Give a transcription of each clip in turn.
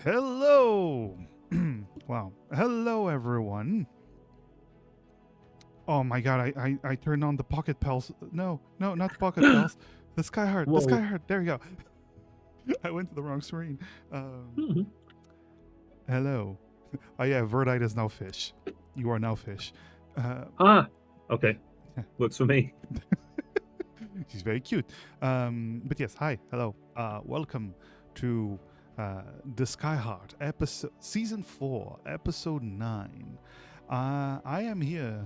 Hello! Wow. Hello, everyone. Oh my god, I turned on the Pocket Pals. No, not the Pocket Pals. The Skyheart. The Whoa. Skyheart. There you go. I went to the wrong screen. Mhm. Hello. Oh yeah, Verdite is now fish. You are now fish. Okay. Works for me. She's very cute. But yes, hi, hello. Welcome to the Skyheart episode, season 4, episode 9. I am here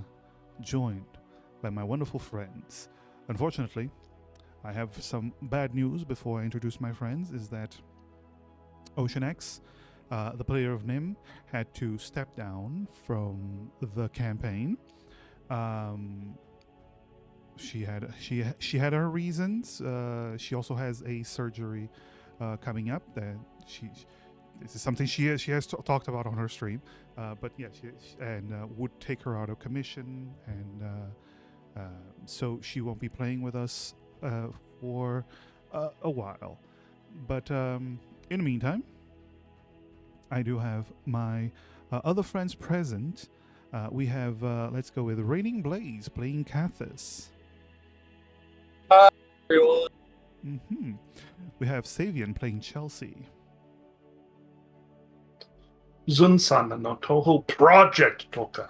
joined by my wonderful friends. Unfortunately, I have some bad news before I introduce my friends. Is that Ocean X, the player of Nim, had to step down from the campaign. She had her reasons. She also has a surgery coming up that this is something she has talked about on her stream. But yeah, would take her out of commission, and so she won't be playing with us for a while. But in the meantime, I do have my other friends present. We have, let's go with Raining Blaze playing Cathis. Hi, everyone. Mm-hmm. We have Savian playing Chelsea. Zunsan no Toho Project Toka.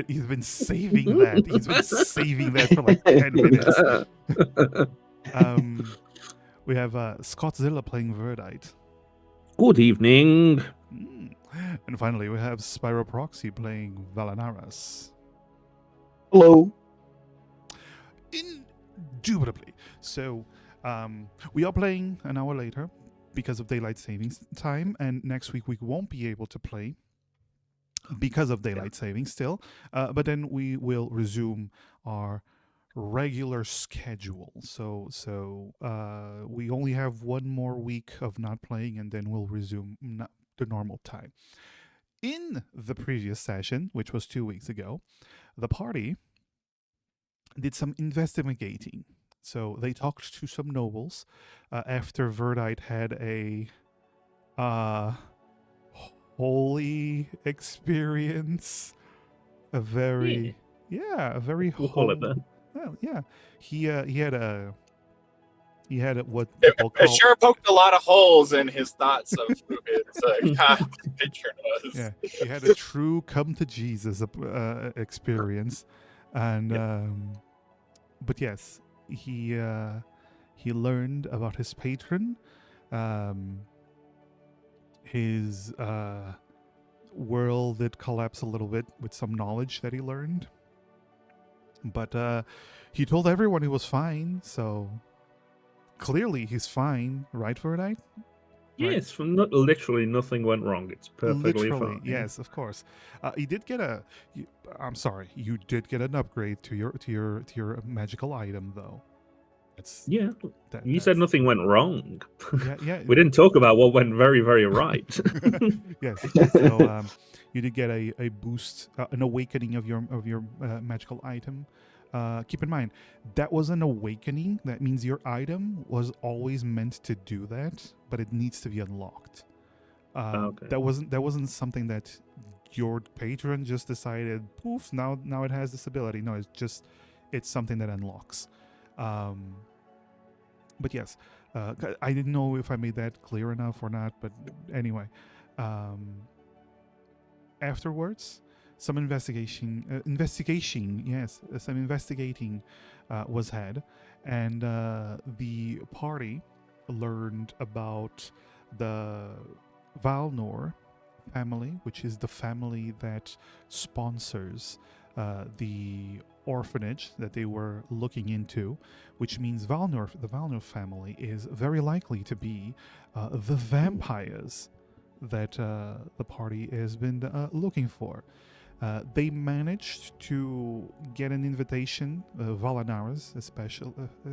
He's been saving that. He's been saving that for like 10 minutes. We have Scottzilla playing Verdite. Good evening. And finally, we have Spyro Proxy playing Valanaras. Hello. Indubitably. So, we are playing an hour later because of daylight savings time, and next week we won't be able to play because of daylight savings still. But then we will resume our regular schedule. So we only have one more week of not playing, and then we'll resume the normal time. In the previous session, which was 2 weeks ago, the party did some investigating. So they talked to some nobles after Verdite had a holy experience. A very We'll call it that. Well, yeah. He had what It, people it call sure poked a lot of holes in his thoughts of who his patron was. yeah, he had a true come to Jesus experience, and but yes, he learned about his patron, his world did collapse a little bit with some knowledge that he learned, but he told everyone he was fine, so clearly he's fine, right, Verdite? Yes, from literally nothing went wrong. It's perfectly Literally, fine. yes, of course. You did get I'm sorry, you did get an upgrade to your magical item, though. You said nothing went wrong. Yeah. We didn't talk about what went very, very right. Yes. So you did get a boost, an awakening of your magical item. Keep in mind that was an awakening. That means your item was always meant to do that, but it needs to be unlocked. Okay. That wasn't something that your patron just decided. Poof! Now it has this ability. No, it's something that unlocks. But yes, I didn't know if I made that clear enough or not. But anyway, afterwards, some investigating was had, and the party learned about the Valnor family, which is the family that sponsors the orphanage that they were looking into, which means the Valnor family is very likely to be the vampires that the party has been looking for. They managed to get an invitation, Valanaras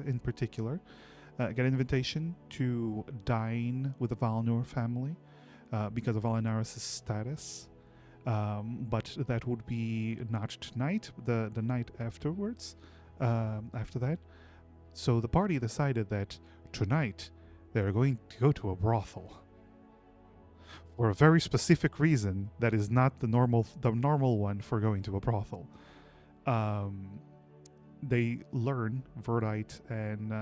in particular, get an invitation to dine with the Valnor family because of Valanaras' status. But that would be not tonight, the night afterwards, after that. So the party decided that tonight they're going to go to a brothel. for a very specific reason that is not the normal one for going to a brothel. They learn, Verdite and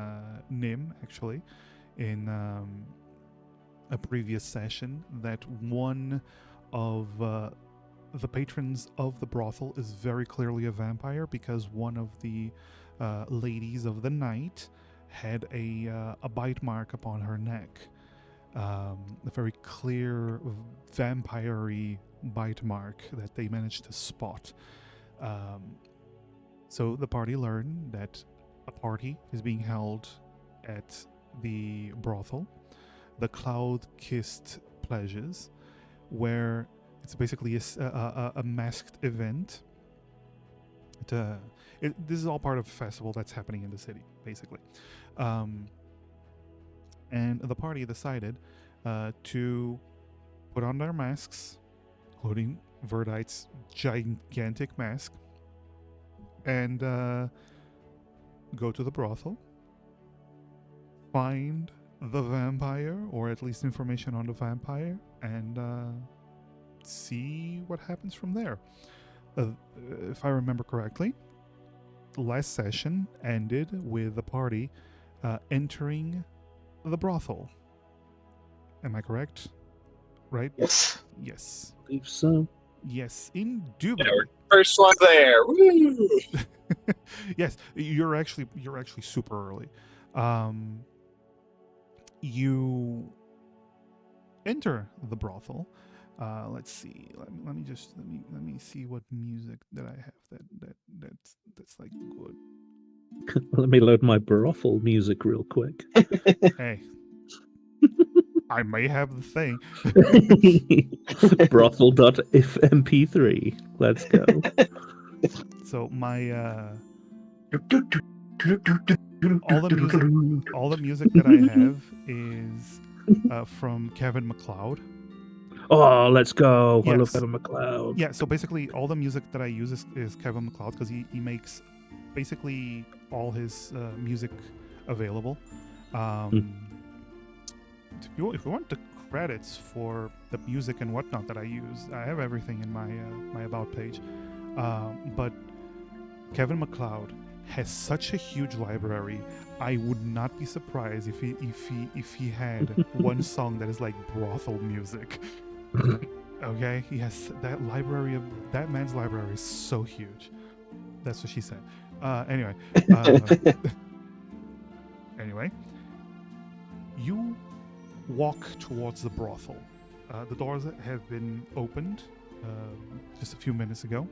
Nim, actually, in a previous session, that one of the patrons of the brothel is very clearly a vampire, because one of the ladies of the night had a bite mark upon her neck. A very clear vampire-y bite mark that they managed to spot. So the party learned that a party is being held at the brothel, the Cloud-Kissed Pleasures, where it's basically a masked event. This is all part of a festival that's happening in the city, basically. And the party decided to put on their masks, including Verdite's gigantic mask, and go to the brothel, find the vampire, or at least information on the vampire, and see what happens from there. If I remember correctly, the last session ended with the party entering the brothel. Am I correct? Right? Yes. Yes. I believe so. Yes, Yeah, indubitably. we're first one there. Woo! Yes, you're actually super early. You enter the brothel. Let's see. Let me see what music that I have that's like good. Let me load my brothel music real quick. Hey, I may have the thing. Brothel.if.mp3. Let's go. So my All all the music that I have is from Kevin MacLeod. Oh, let's go. I love Yes. Kevin MacLeod. Yeah, so basically all the music that I use is Kevin MacLeod, because he makes basically all his music available. If you want the credits for the music and whatnot that I use, I have everything in my about page. But Kevin MacLeod has such a huge library. I would not be surprised if he had one song that is like brothel music. Okay, he has that library of that man's library is so huge. That's what she said. Anyway, anyway, you walk towards the brothel. The doors have been opened just a few minutes ago.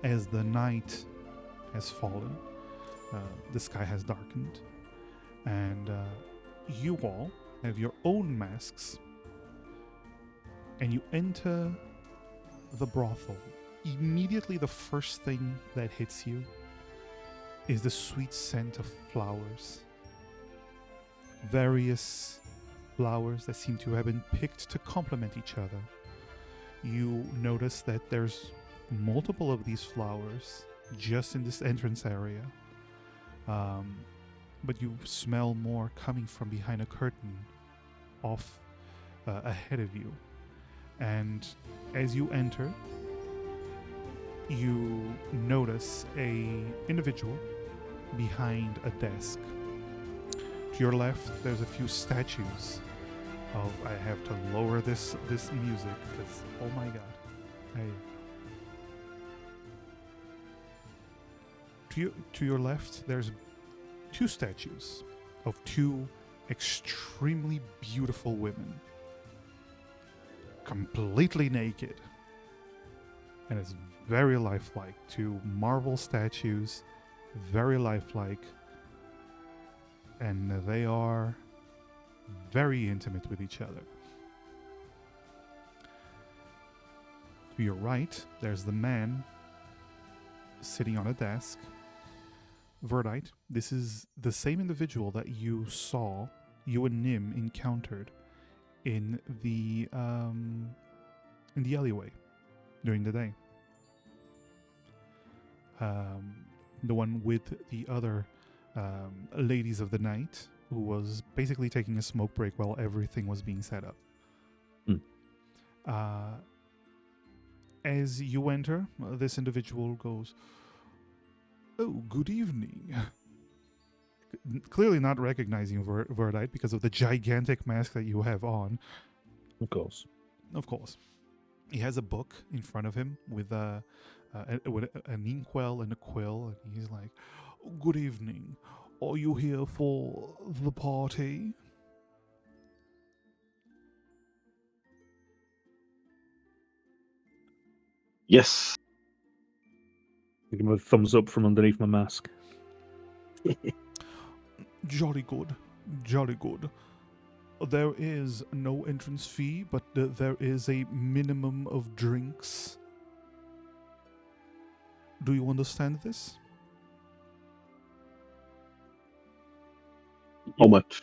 As the night has fallen, the sky has darkened, and you all have your own masks, and you enter the brothel. Immediately, the first thing that hits you is the sweet scent of flowers. Various flowers that seem to have been picked to complement each other. You notice that there's multiple of these flowers just in this entrance area. But you smell more coming from behind a curtain off ahead of you. And as you enter, you notice a individual behind a desk. To your left, there's a few statues of. I have to lower this music because oh my god. To your left, there's two statues of two extremely beautiful women, completely naked, and it's very lifelike. Two marble statues, very lifelike, and they are very intimate with each other. To your right, there's the man sitting on a desk. Verdite, this is the same individual that you and Nim encountered in the alleyway during the day. The one with the other ladies of the night, who was basically taking a smoke break while everything was being set up. As you enter, this individual goes, "Oh, good evening." Clearly not recognizing Verdite because of the gigantic mask that you have on. Of course. Of course. He has a book in front of him with with an inkwell and a quill, and he's like, "Good evening. Are you here for the party?" Yes. Give him a thumbs up from underneath my mask. Jolly good. Jolly good. There is no entrance fee, but there is a minimum of drinks. Do you understand this? How much?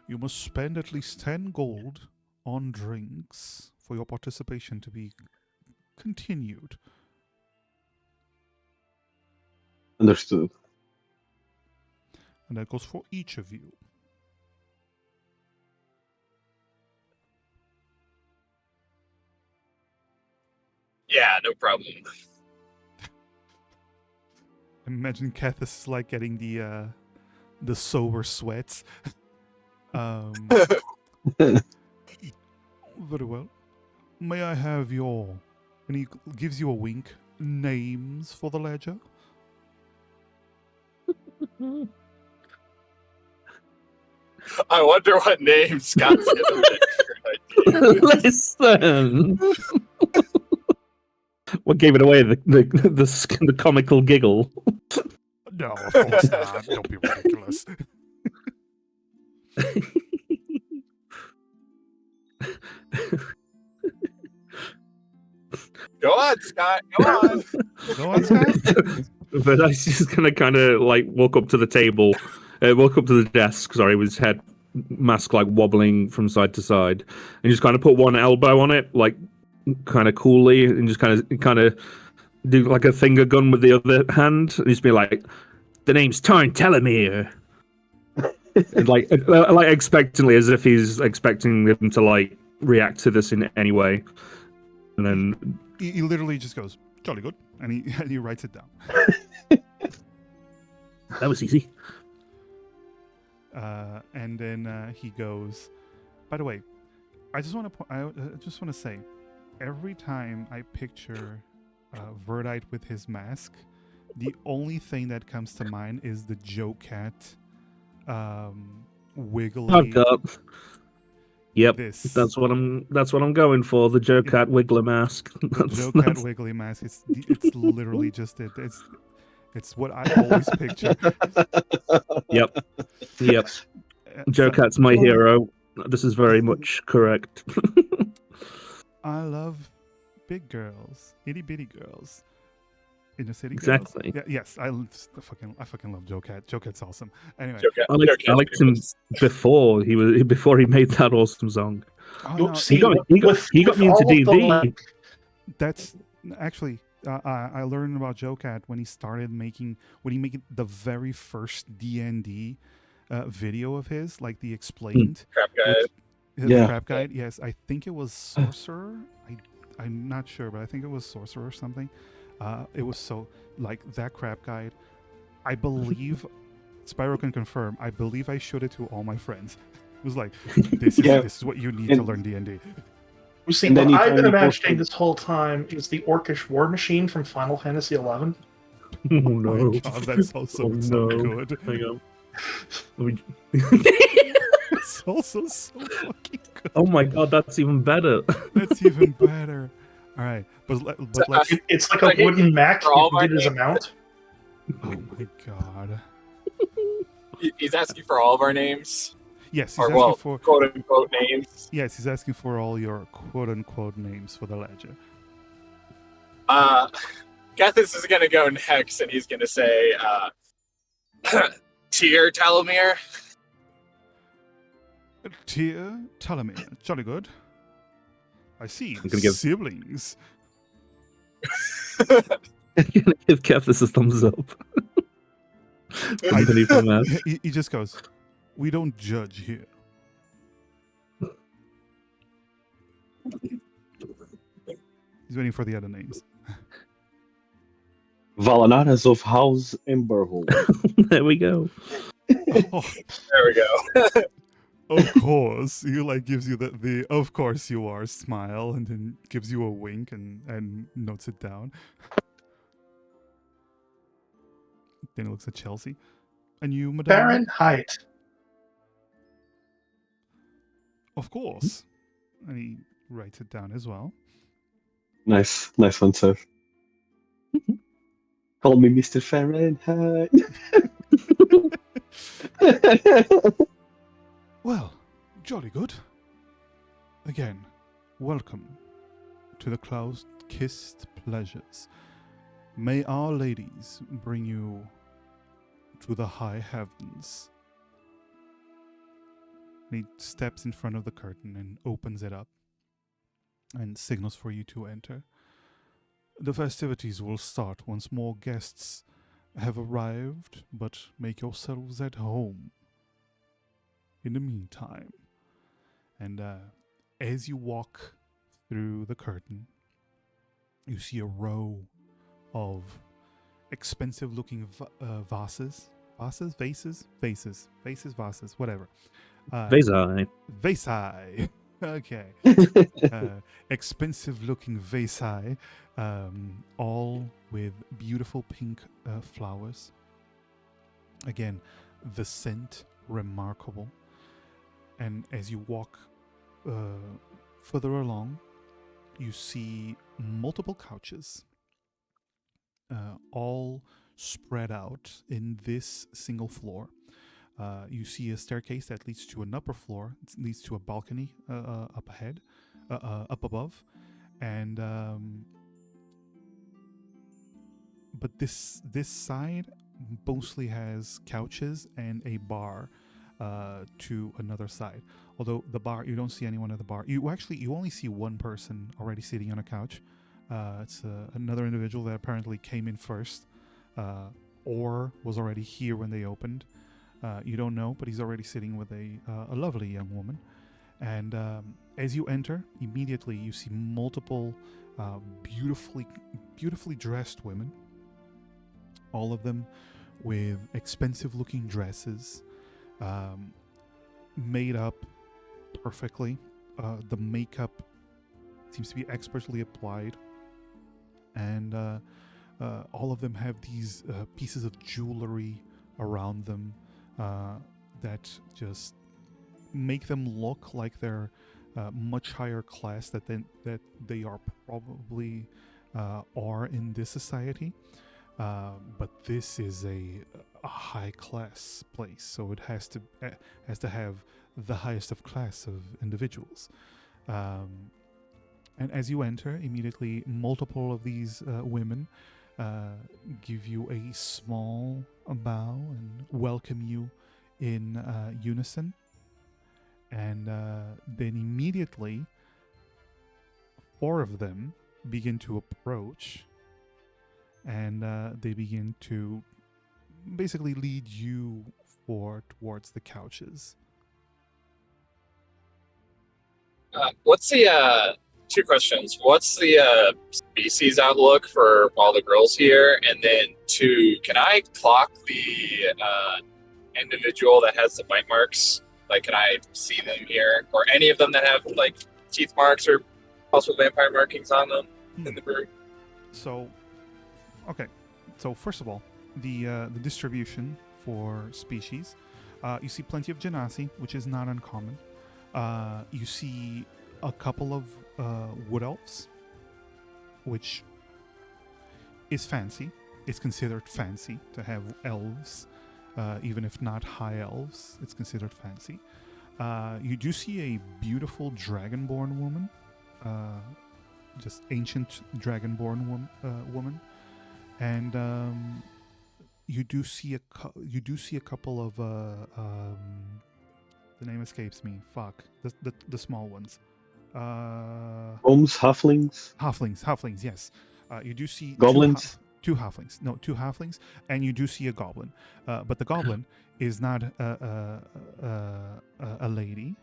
You must spend at least 10 gold on drinks for your participation to be continued. Understood. And that goes for each of you. Yeah, no problem. Imagine Kethis is like getting the sober sweats. Very well. May I have your, and he gives you a wink, names for the ledger? I wonder what name Scott's gonna pick. Listen. What gave it away? The comical giggle. No, of course not. Don't be ridiculous. Go on, Scott. Go on. Go on, Scott. But I was just gonna kind of like walk up to the table, walk up to the desk. Sorry, with his head mask like wobbling from side to side, and just kind of put one elbow on it, like kind of coolly, and just kind of do like a finger gun with the other hand, and just be like, "The name's Tarn Telomere," and like expectantly, as if he's expecting them to like react to this in any way, and then He literally just goes, "Jolly good," and he writes it down. that was easy. And then he goes, "By the way, I just want to say, every time I picture Verdite with his mask, the only thing that comes to mind is the Joe Cat wiggly. Oh god. Yep, This that's what I'm going for. The Joe Cat Wiggler mask. the Joe Cat wiggly mask. It's literally just it. It's what I always picture. Yep. Joe Cat's my hero. This is very much correct. I love big girls, itty bitty girls, inner city Exactly. girls. Yeah, yes, I fucking love Joe Cat. Joe Cat's awesome. Anyway, I liked him before he made that awesome song. oh, You'll no, see, He got me into all of the, D&D. like, that's actually I learned about Joe Cat when he made the very first D&D video of his, like the explained Crap guy. the Yeah. crap guide. Yes, I think it was Sorcerer. I'm not sure, but I think it was Sorcerer or something. It was so like that crap guide. I believe Spyro can confirm. I believe I showed it to all my friends. It was like, this is what you need to And- learn D&D. You see, And then what he I've been told me imagining posted- this whole time is the Orcish war machine from Final Fantasy XI. Oh Oh no. my god, that's also Oh, so no. good. Hang on. Let me- It's also so fucking good. Oh my god, that's even better. That's even better. All right, but let's. It's like a wooden Mac For all you my can get as a names. mount. Oh my god. He's asking for all of our names, Yes, he's or asking well, for. quote unquote names. Yes, he's asking for all your quote unquote names for the ledger. Gethys is gonna go next, and he's gonna say, "Tier Telomere." Tier Telomere, jolly good. I see. I'm gonna give- Siblings. I'm gonna give Kev this a thumbs up. Underneath the mask. He just goes, "We don't judge here." He's waiting for the other names. Valanaras of House Emberhold. There we go. Oh, There we go. of course. He like gives you the of course you are smile and then gives you a wink and notes it down. Then he looks at Chelsea. And you, Madame? Fahrenheit. Of course. And he writes it down as well. Nice one, sir. Call me Mr. Fahrenheit. Well, jolly good. Again, welcome to the cloud-kissed pleasures. May our ladies bring you to the high heavens. And he steps in front of the curtain and opens it up and signals for you to enter. The festivities will start once more guests have arrived, but make yourselves at home in the meantime. And as you walk through the curtain, you see a row of expensive-looking vases, whatever. Vezai. Vasai. Okay. Expensive-looking vasai, all with beautiful pink flowers. Again, the scent remarkable. And as you walk further along, you see multiple couches, all spread out in this single floor. You see a staircase that leads to an upper floor. It leads to a balcony up ahead, up above, and but this side mostly has couches and a bar to another side. Although the bar, you don't see anyone at the bar. You only see one person already sitting on a couch. It's another individual that apparently came in first, or was already here when they opened. You don't know, but he's already sitting with a lovely young woman. And as you enter, immediately you see multiple beautifully dressed women. All of them with expensive-looking dresses, made up perfectly. The makeup seems to be expertly applied. And all of them have these pieces of jewelry around them that just make them look like they're much higher class that they are probably are in this society. But this is a high class place, so it has to have the highest of class of individuals. And as you enter, immediately multiple of these women give you a small bow and welcome you in unison. And then immediately, 4 of them begin to approach, and they begin to basically lead you towards the couches. What's the 2 questions? What's the species outlook for all the girls here? And then 2, can I clock the individual that has the bite marks? Like, can I see them here, or any of them that have like teeth marks or possible vampire markings on them in the brew? So, okay. So first of all, the distribution for species, you see plenty of genasi, which is not uncommon. You see a couple of wood elves, which is fancy. It's considered fancy to have elves, even if not high elves. It's considered fancy. You do see a beautiful dragonborn woman, just ancient dragonborn woman, and you do see a couple of the name escapes me. Fuck, the small ones. Gnomes, halflings, Halflings. Yes, you do see goblins. Two halflings, and you do see a goblin. But the goblin is not a lady.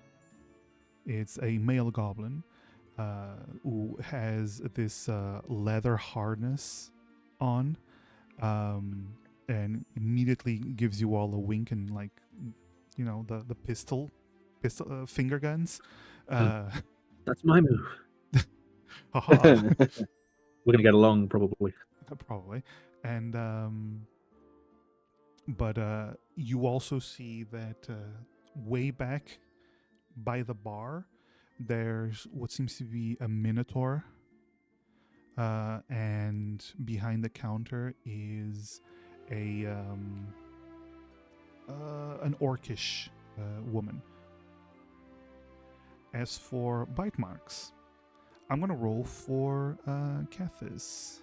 It's a male goblin. who has this leather harness on, and immediately gives you all a wink and like, the pistol finger guns. That's my move. Haha. We're gonna get along probably. Probably. And but you also see that way back by the bar there's what seems to be a minotaur, and behind the counter is an orcish woman. As for bite marks, I'm gonna roll for Cathis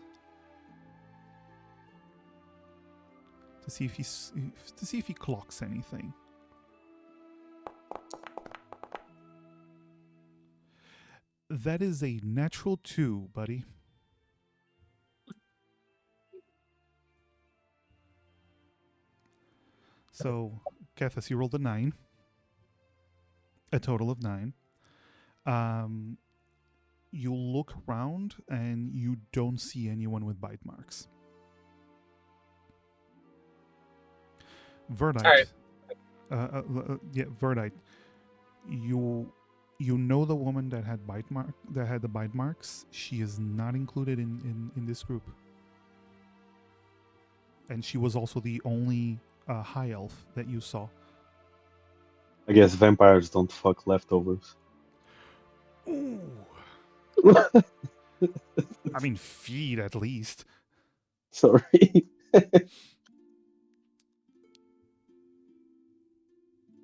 to see if he clocks anything. That is a natural 2, buddy. So, Cathis, you rolled a 9. A total of 9. You look around and you don't see anyone with bite marks. Verdite. Verdite. You know the woman that had the bite marks. She is not included in this group, and she was also the only high elf that you saw. I guess vampires don't fuck leftovers. Ooh. I mean, feed at least. Sorry.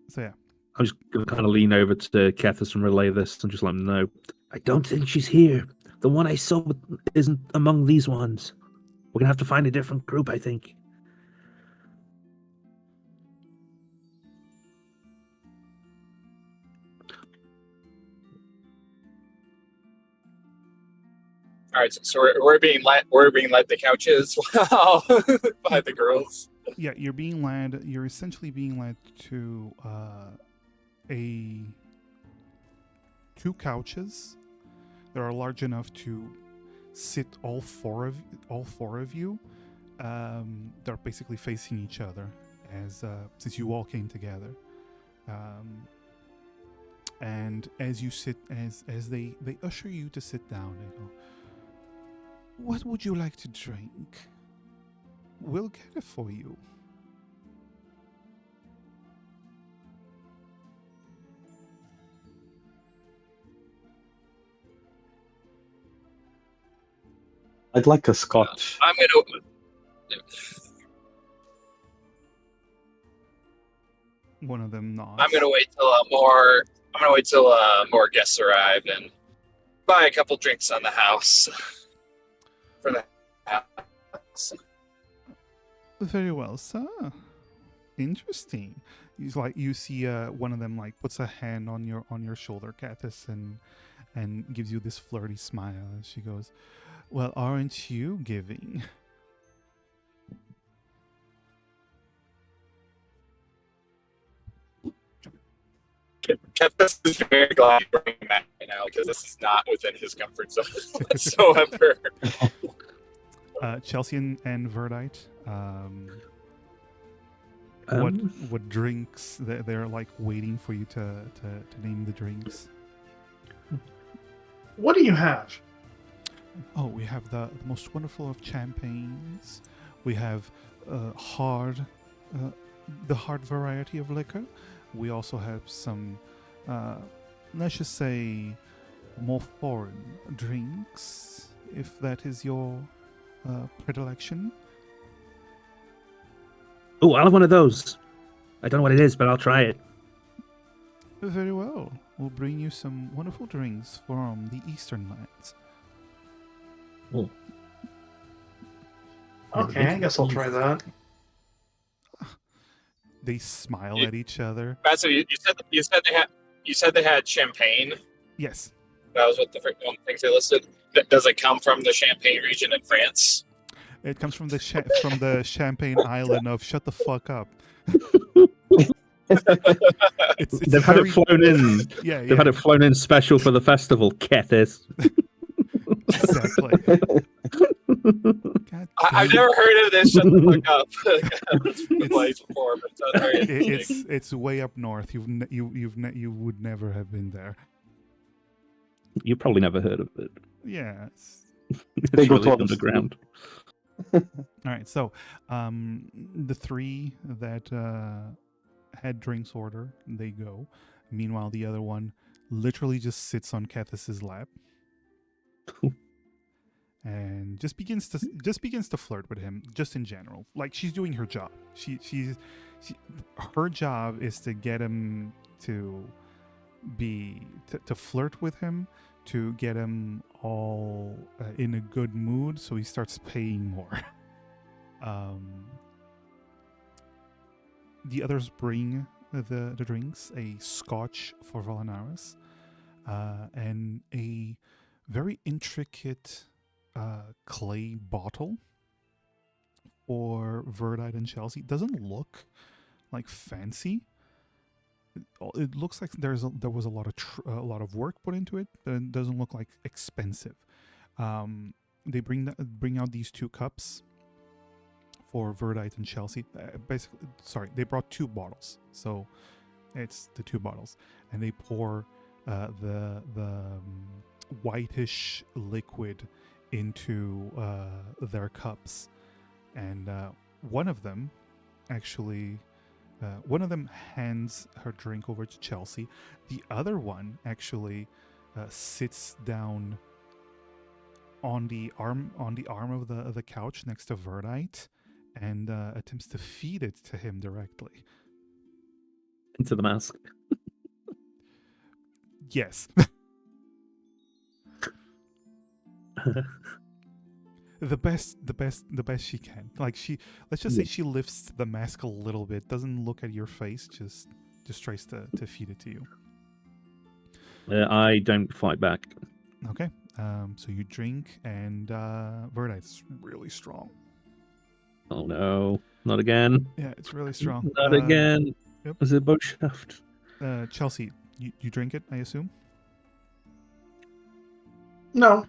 So yeah. I'm just going to kind of lean over to Cathis and relay this and just let him know. I don't think she's here. The one I saw isn't among these ones. We're going to have to find a different group, I think. All right, so we're being led the couches while by the girls. Yeah, you're being led. You're essentially being led to 2 couches that are large enough to sit all four of you. They're basically facing each other as since you all came together. And as you sit, as they usher you to sit down, they go, "What would you like to drink? We'll get it for you." I'd like a scotch. I'm gonna. One of them nods. I'm gonna wait till more guests arrive and buy a couple drinks on the house for the house. Very well, sir. Interesting. He's like, you see one of them like puts a hand on your shoulder, Cathis, and gives you this flirty smile, and she goes, "Well, aren't you giving?" Kepis is very glad you're bringing that right now because this is not within his comfort zone whatsoever. Chelsea and Verdite. Um, What drinks? They're like waiting for you to name the drinks. What do you have? Oh, we have the most wonderful of champagnes. We have the hard variety of liquor. We also have some, let's just say, more foreign drinks, if that is your predilection. Oh, I'll have one of those. I don't know what it is, but I'll try it. Very well. We'll bring you some wonderful drinks from the Eastern lands. Oh. Okay, I guess I'll try that. They smile at each other. So you said they had champagne. Yes. That was what the one things they listed. Does it come from the Champagne region in France? It comes from the Champagne island of shut the fuck up. It's They've had very, it flown in. yeah, They've had it flown in special for the festival. Kethis. exactly. God I've damn. never heard of this. Shut the fuck up. It's been It's- played before, but it's not very interesting. It's way up north. You would never have been there. You probably never heard of it. Yeah. It's They go really to other underground. All right. So, the three that had drinks order, they go. Meanwhile, the other one literally just sits on Cathis's lap and just begins to flirt with him, just in general. Like, she's doing her job. Her job is to get him to flirt with him, to get him all in a good mood, so he starts paying more. The others bring the drinks, a scotch for Volanaris, and a very intricate clay bottle for Verdite and Chelsea. It doesn't look like fancy. It looks like there was a lot of work put into it, but it doesn't look like expensive. They bring out these two cups for Verdite and Chelsea. They brought two bottles, so it's the two bottles, and they pour the whitish liquid into their cups, and one of them hands her drink over to Chelsea. The other one actually sits down on the arm of the couch next to Verdite and attempts to feed it to him directly. Into the mask. Yes. the best she can. Like, let's just say she lifts the mask a little bit, doesn't look at your face, just tries to feed it to you. I don't fight back. Okay. So you drink, and Verdite's really strong. Oh no, not again. Yeah, it's really strong. Not again. Yep. Was it boat shaft? Chelsea, you drink it, I assume? No.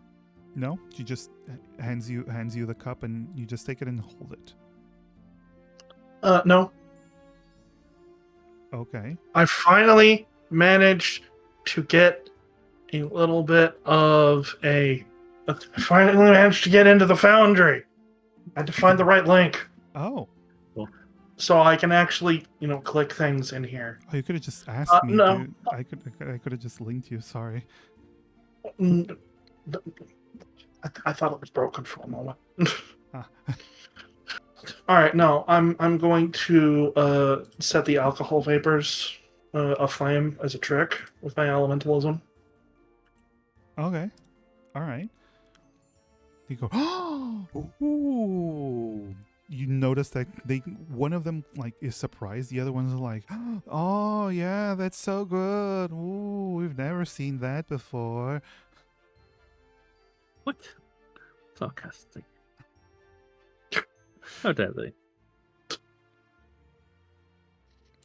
No? She just hands you the cup, and you just take it and hold it. No. Okay. I finally managed to get a little bit of I finally managed to get into the foundry. I had to find the right link Oh. so I can actually, click things in here. Oh, you could have just asked me. No. Dude. I could have just linked you. Sorry. I thought it was broken for a moment. Ah. All right, no, I'm going to set the alcohol vapors aflame as a trick with my elementalism. Okay. All right. You go. Ooh. You notice that one of them is surprised. The other one's like, "Oh yeah, that's so good. Ooh, we've never seen that before." What? Sarcastic. How dare they?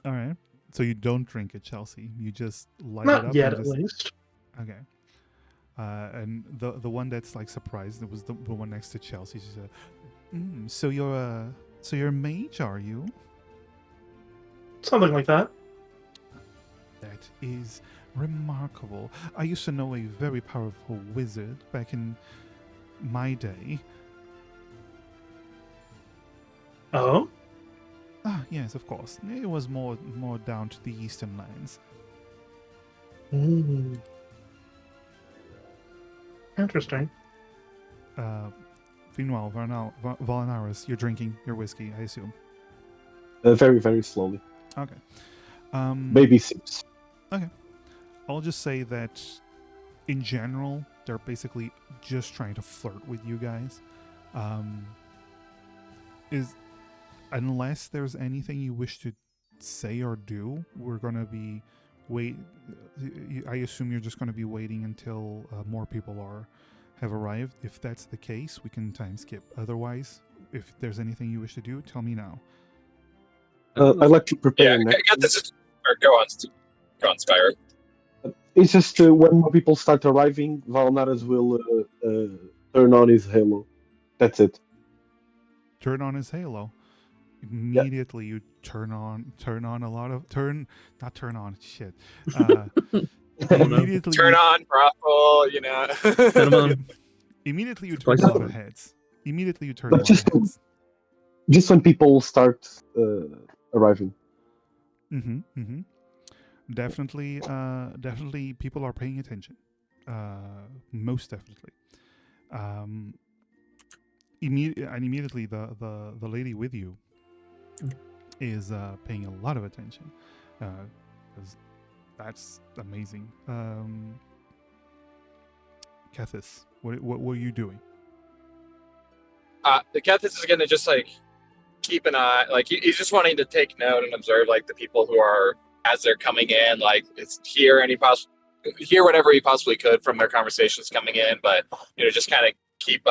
All right. So you don't drink it, Chelsea. You just light it Not up. yet, and at just... least. Okay. And the one that's surprised, it was the one next to Chelsea. She said, "So you're a mage, are you?" Something like that. That is remarkable. I used to know a very powerful wizard back in my day. Oh? Ah, yes, of course. It was more down to the eastern lands. Interesting. Meanwhile, Volanaris, you're drinking your whiskey, I assume. Very, very slowly. Okay. Baby sips. I'll just say that, in general, they're basically just trying to flirt with you guys. Unless there's anything you wish to say or do, we're gonna be I assume you're just gonna be waiting until more people have arrived. If that's the case, we can time skip. Otherwise, if there's anything you wish to do, tell me now. I'd like to prepare Yeah, I got this. Go on, Skyheart. It's just when more people start arriving, Valnaras will turn on his halo. That's it. Turn on his halo. Immediately you turn on a lot of not turn on shit. Immediately Turn you, on brothel, you know. Turn 'em on. Immediately you turn a lot of heads. Immediately you turn a But lot of heads. just when people start arriving. Mm-hmm, mm-hmm. Definitely people are paying attention. Most definitely. And immediately the lady with you is paying a lot of attention. 'Cause that's amazing. Kethis, what were you doing? The Kethis is gonna just like keep an eye, like he's just wanting to take note and observe like the people who are as they're coming in, like it's hear whatever he possibly could from their conversations coming in, but just kind of keep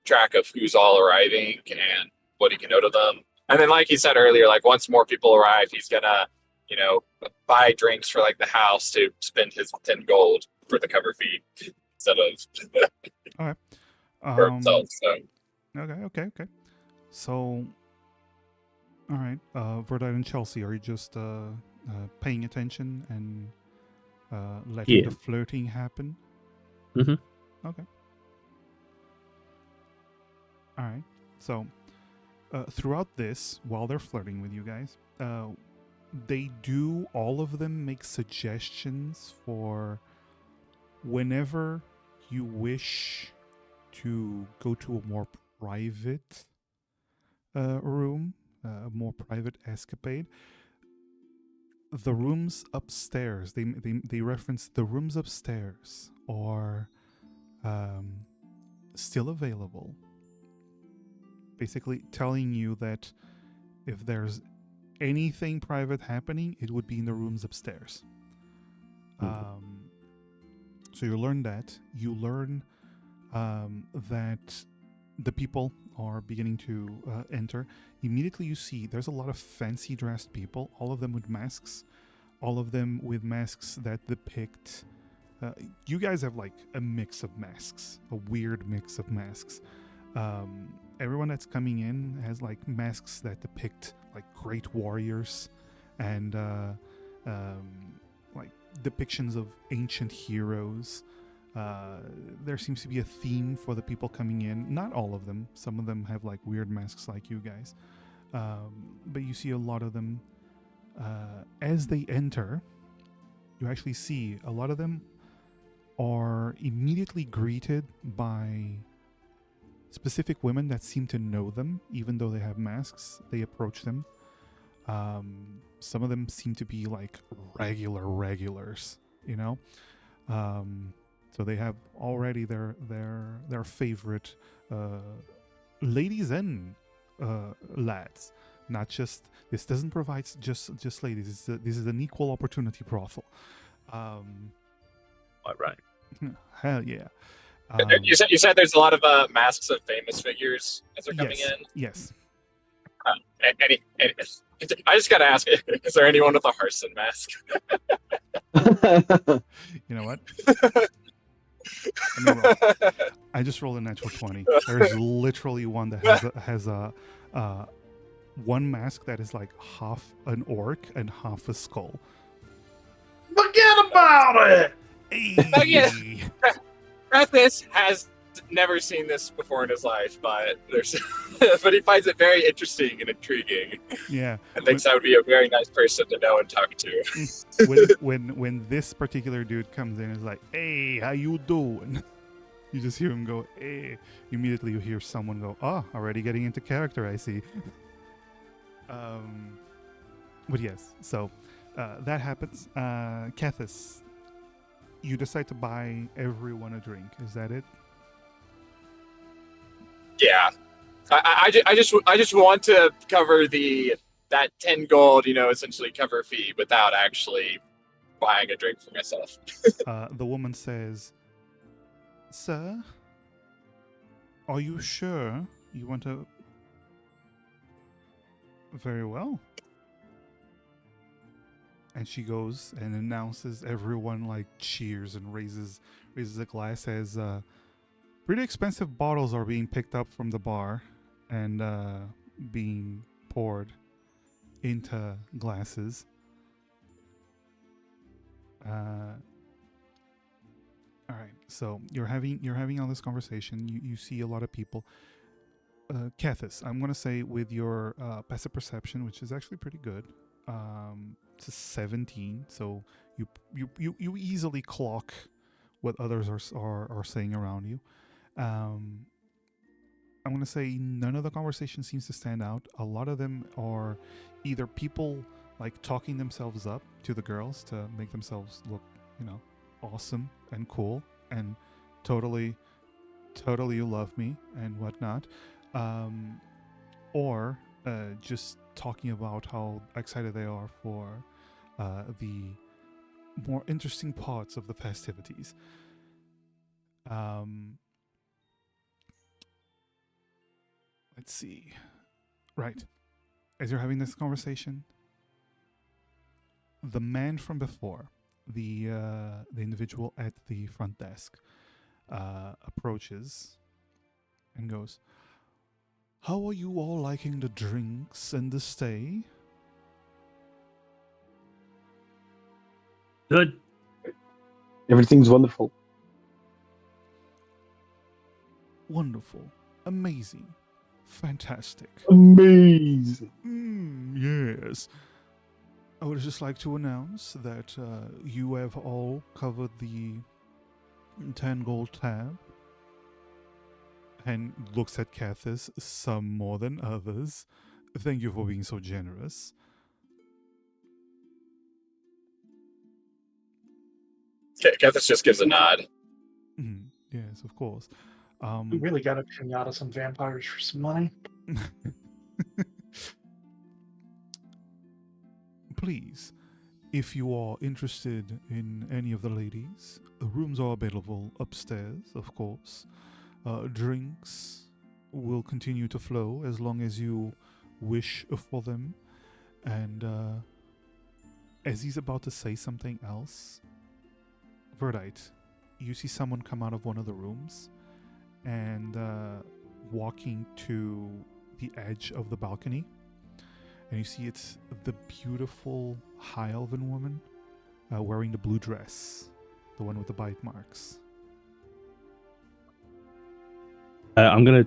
track of who's all arriving and what he can note of them. And then, like he said earlier, like once more people arrive, he's gonna buy drinks for like the house to spend his 10 gold for the cover fee instead of Okay. for himself. So. Okay. So, all right, Verdite and Chelsea, are you just paying attention and letting the flirting happen? Mhm. Okay. All right. So, throughout this, while they're flirting with you guys, they do all of them make suggestions for whenever you wish to go to a more private room, a more private escapade. The rooms upstairs, they reference the rooms upstairs are still available. Basically telling you that if there's anything private happening, it would be in the rooms upstairs. So you learn that. You learn that the people are beginning to enter. Immediately you see there's a lot of fancy dressed people, all of them with masks, all of them with masks that depict... you guys have like a mix of masks, a weird mix of masks. Everyone that's coming in has like masks that depict like great warriors and like depictions of ancient heroes. There seems to be a theme for the people coming in. Not all of them. Some of them have like weird masks like you guys. But you see a lot of them. As they enter, you actually see a lot of them are immediately greeted by specific women that seem to know them, even though they have masks. They approach them. Some of them seem to be like regulars, so they have already their favorite ladies and lads. Not just, this doesn't provide just ladies. This is an equal opportunity brothel. Right. Hell yeah. You said there's a lot of masks of famous figures as they're coming in. Yes. Any, I just gotta ask: is there anyone with a Harson mask? You know what? Let me roll. I just rolled a natural 20. There's literally one that has a one mask that is like half an orc and half a skull. Forget about it. Hey. Preface has never seen this before in his life, but but he finds it very interesting and intriguing. Yeah, and thinks I would be a very nice person to know and talk to. when this particular dude comes in, is like, "Hey, how you doing?" You just hear him go, "Hey." Immediately, you hear someone go, "Oh, already getting into character, I see." But yes, so that happens. Kethis, you decide to buy everyone a drink. Is that it? Yeah, I just want to cover that 10 gold, essentially cover fee without actually buying a drink for myself. The woman says, "Sir, are you sure you want to?" Very well. and she goes and announces. Everyone like cheers and raises a glass as pretty expensive bottles are being picked up from the bar and being poured into glasses. All right, so you're having all this conversation. You see a lot of people. Kathis, I'm gonna say with your passive perception, which is actually pretty good. It's a 17, so you easily clock what others are saying around you. I'm gonna say none of the conversation seems to stand out. A lot of them are either people like talking themselves up to the girls to make themselves look, awesome and cool and totally you love me and whatnot, or just talking about how excited they are for the more interesting parts of the festivities. Let's see. Right. As you're having this conversation, the man from before, the individual at the front desk, approaches and goes, "How are you all liking the drinks and the stay?" Good. Everything's wonderful. Wonderful. Amazing. Fantastic. Amazing. Yes. I would just like to announce that you have all covered the 10 gold tab. And looks at Kathis, some more than others. Thank you for being so generous. Kethis just gives a nod. Yes, of course. We really got to hang out of some vampires for some money. Please, if you are interested in any of the ladies, the rooms are available upstairs, of course. Drinks will continue to flow as long as you wish for them. And as he's about to say something else, Verdite, you see someone come out of one of the rooms and walking to the edge of the balcony. And you see it's the beautiful high elven woman wearing the blue dress, the one with the bite marks. I'm gonna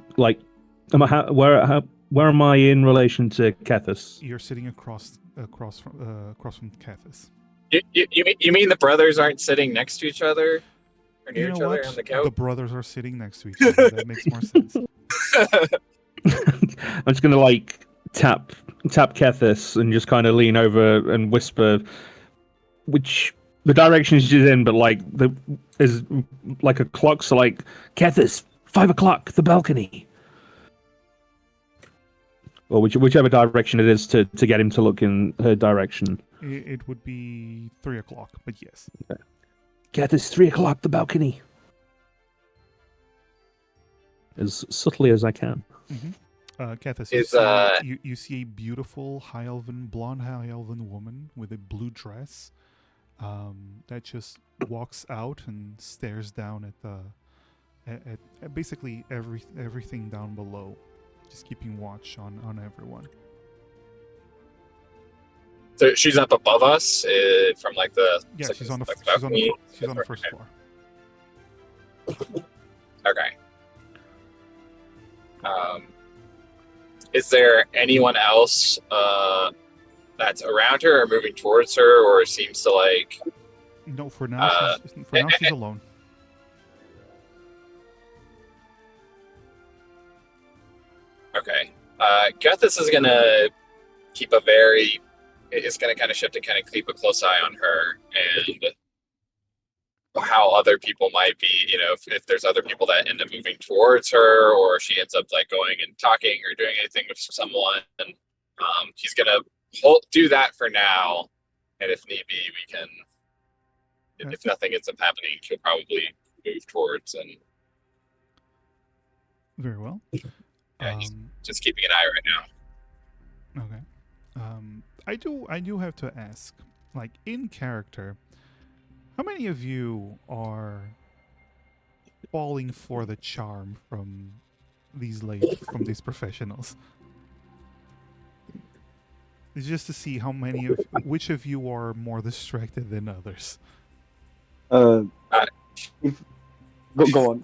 where am I in relation to Kethis? You're sitting across from Kathis. You mean the brothers aren't sitting next to each other or near You know each other what? on the couch? The brothers are sitting next to each other. That makes more sense. I'm just gonna tap Kethis and just kind of lean over and whisper, which the direction she's in, but is like a clock. So Kethis, 5 o'clock, the balcony, or whichever direction it is to get him to look in her direction. It would be 3 o'clock, but yes. Okay. Kethis, 3 o'clock, the balcony, as subtly as I can. Mm-hmm. Kathis, you see a beautiful blonde high elven woman with a blue dress that just walks out and stares down at basically everything down below, just keeping watch on everyone. So she's up above us from the she's on the first floor. Okay. Is there anyone else that's around her or moving towards her, or seems to No, for now she's alone. Okay. Gethis is gonna kind of shift and kind of keep a close eye on her and how other people might be, if there's other people that end up moving towards her, or she ends up going and talking or doing anything with someone. And he's gonna do that for now, and if need be, we can. If nothing ends up happening, she'll probably move towards and. Very well. Yeah, he's just keeping an eye right now. Okay. I do have to ask. like in character, how many of you are falling for the charm from from these professionals? It's just to see how many of which of you are more distracted than others. Uh, Uh, if, go on.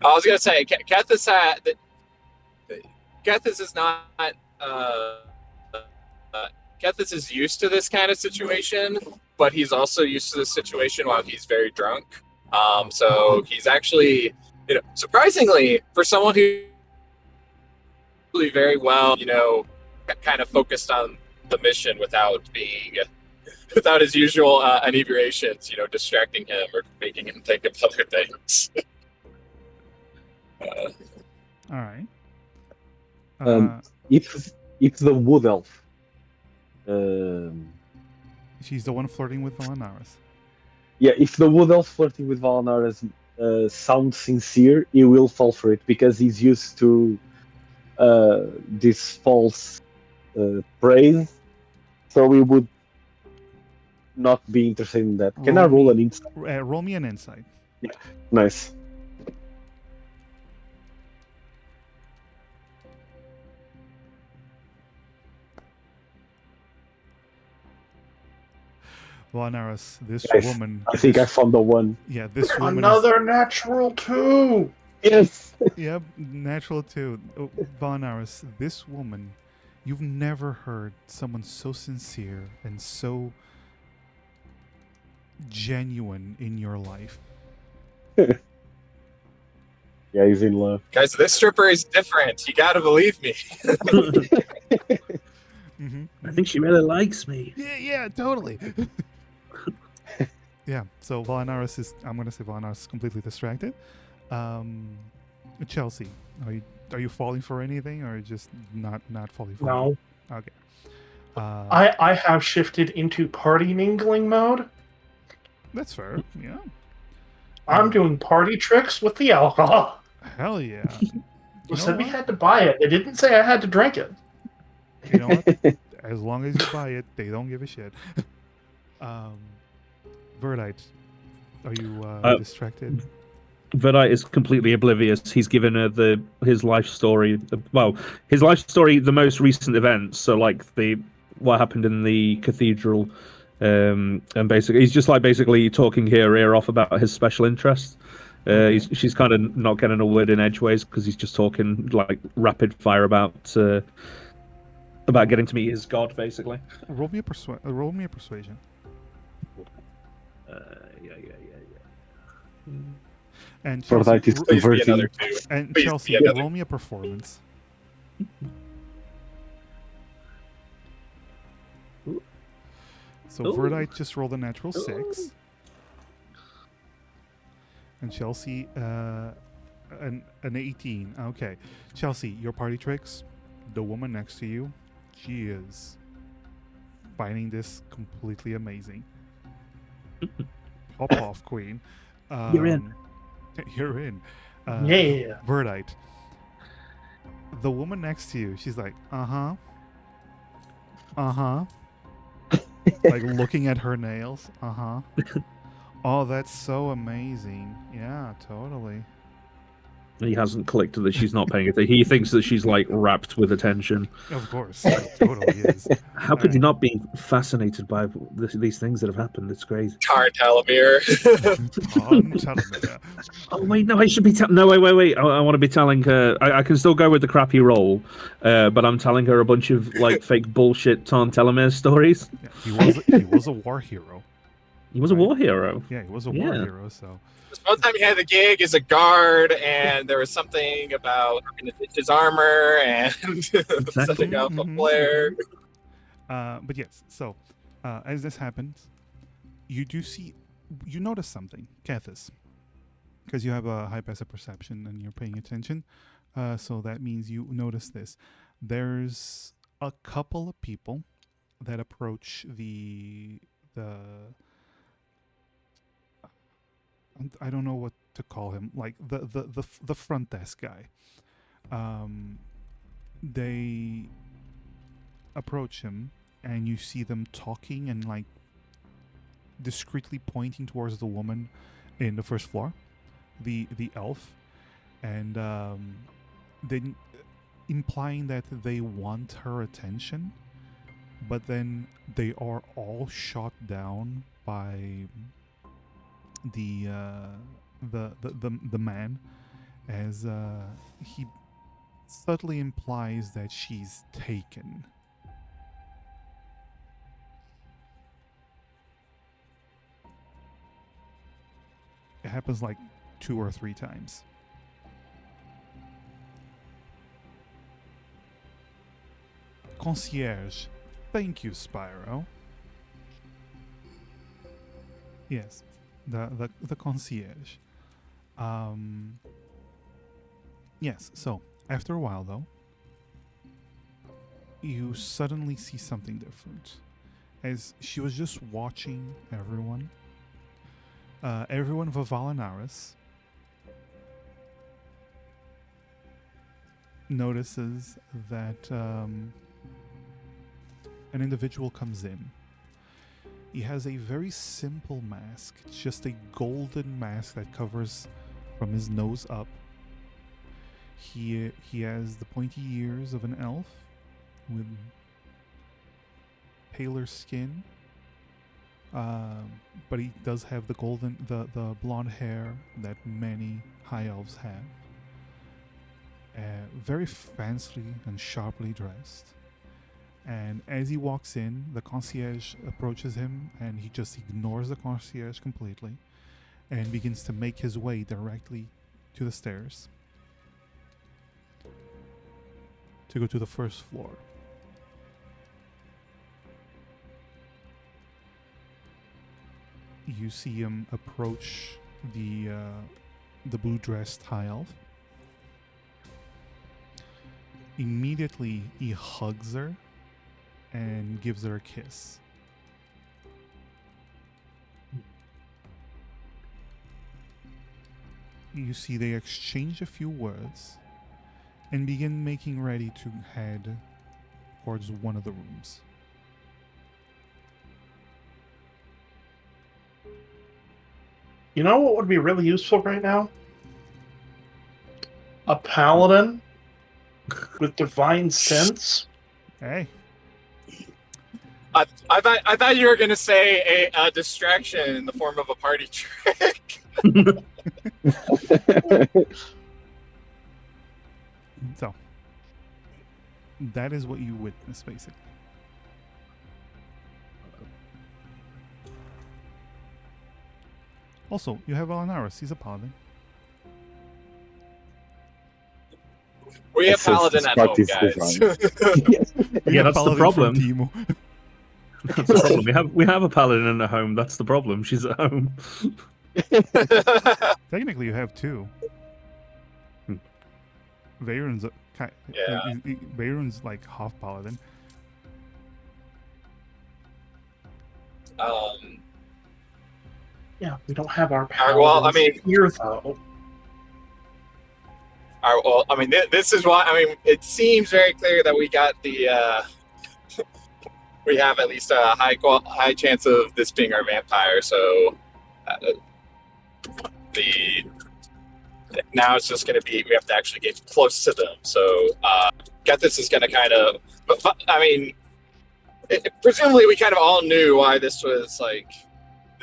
I was gonna say, Kethis is not. Kethis is used to this kind of situation, but he's also used to this situation while he's very drunk. So he's actually, surprisingly, for someone who really very well, kind of focused on the mission without his usual inebriations, distracting him or making him think of other things. All right. It's the wood elf. She's the one flirting with Valanaris. Yeah, if the wood elf flirting with Valanaris sounds sincere, he will fall for it because he's used to this false praise, so we would not be interested in that. Can I roll an insight? Roll me an insight. Yeah, nice. Valanaris, this Guys, woman. I think I found the one. Yeah, this woman. Another natural 2. Yes. Yep, natural too. Oh, Valanaris, this woman, you've never heard someone so sincere and so genuine in your life. Yeah, he's in love. Guys, this stripper is different. You gotta believe me. Mm-hmm. I think she really likes me. Yeah, totally. Yeah, so Valanaris is, I'm going to say Valanaris is completely distracted. Chelsea, are you falling for anything or just not falling for No. anything? Okay. I have shifted into party mingling mode. That's fair, yeah. I'm doing party tricks with the alcohol. Hell yeah. They said we had to buy it. They didn't say I had to drink it. You know what? As long as you buy it, they don't give a shit. Verdite, are you distracted? Verdite is completely oblivious. He's given her his life story. Well, his life story, the most recent events. So, like what happened in the cathedral, and basically, he's just basically talking her ear off about his special interests. She's kind of not getting a word in edgeways because he's just talking like rapid fire about getting to meet his god, basically. Roll me a persuasion. Yeah. And Verdite is Please be converting. another 2. And Please Chelsea, be another. roll me a performance. So Ooh. Verdite just rolled a natural 6. And Chelsea, an 18. Okay. Chelsea, your party tricks, the woman next to you, she is finding this completely amazing. Pop off, queen. You're in. You're in. Yeah. Verdite. The woman next to you, she's like, uh-huh. Like looking at her nails. Uh-huh. Oh, that's so amazing. Yeah, totally. He hasn't clicked that she's not paying attention. He thinks that she's rapt with attention. Of course. She totally is. How could you not be fascinated by these things that have happened? It's crazy. Tarn Talamir. Oh wait, no, I should be. No, wait. I want to be telling her. I can still go with the crappy role, but I'm telling her a bunch of fake bullshit Tarn Telemere stories. Yeah, he was a war hero. He was a war hero. Yeah, he was a war hero. So This one time he had a gig as a guard, and there was something about his armor and setting up a flare. But yes, so as this happens, you notice something, Kethis, because you have a high passive perception and you're paying attention. So that means you notice this. There's a couple of people that approach the I don't know what to call him, like the front desk guy. They approach him and you see them talking and like discreetly pointing towards the woman in the first floor, the elf, and then implying that they want her attention, but then they are all shot down by the man, as he subtly implies that she's taken. It happens like 2 or 3 times. Concierge. Thank you, Spyro. Yes, the concierge. Yes, so after a while though, you suddenly see something different. As she was just watching everyone of Valanaris notices that an individual comes in. He has a very simple mask. It's just a golden mask that covers from his nose up. He has the pointy ears of an elf with paler skin. But he does have the blonde hair that many high elves have. Very fancily and sharply dressed. And as he walks in, the concierge approaches him, and he just ignores the concierge completely and begins to make his way directly to the stairs to go to the first floor. You see him approach the blue-dressed high elf. Immediately, he hugs her and gives her a kiss. You see they exchange a few words and begin making ready to head towards one of the rooms. You know what would be really useful right now? A paladin with divine sense. Hey, I thought you were gonna say a distraction in the form of a party trick. so that is what you witness, basically. Also, you have Alanaris. He's a paladin. We have Paladin at home, Practice guys. Yeah, have that's the Paladin from problem. Teemo. That's the problem. We have a paladin at home. That's the problem. She's at home. Technically, you have 2. Hmm. Veyron's Yeah. Veyron's like half paladin. Yeah, we don't have our Alright, paladins well, I mean- here though. All right, well, I mean, this is why. I mean, it seems very clear that we got the. We have at least a high chance of this being our vampire. So, now it's just going to be we have to actually get close to them. So, Gethys is going to kind of. But, I mean, presumably we kind of all knew why this was like.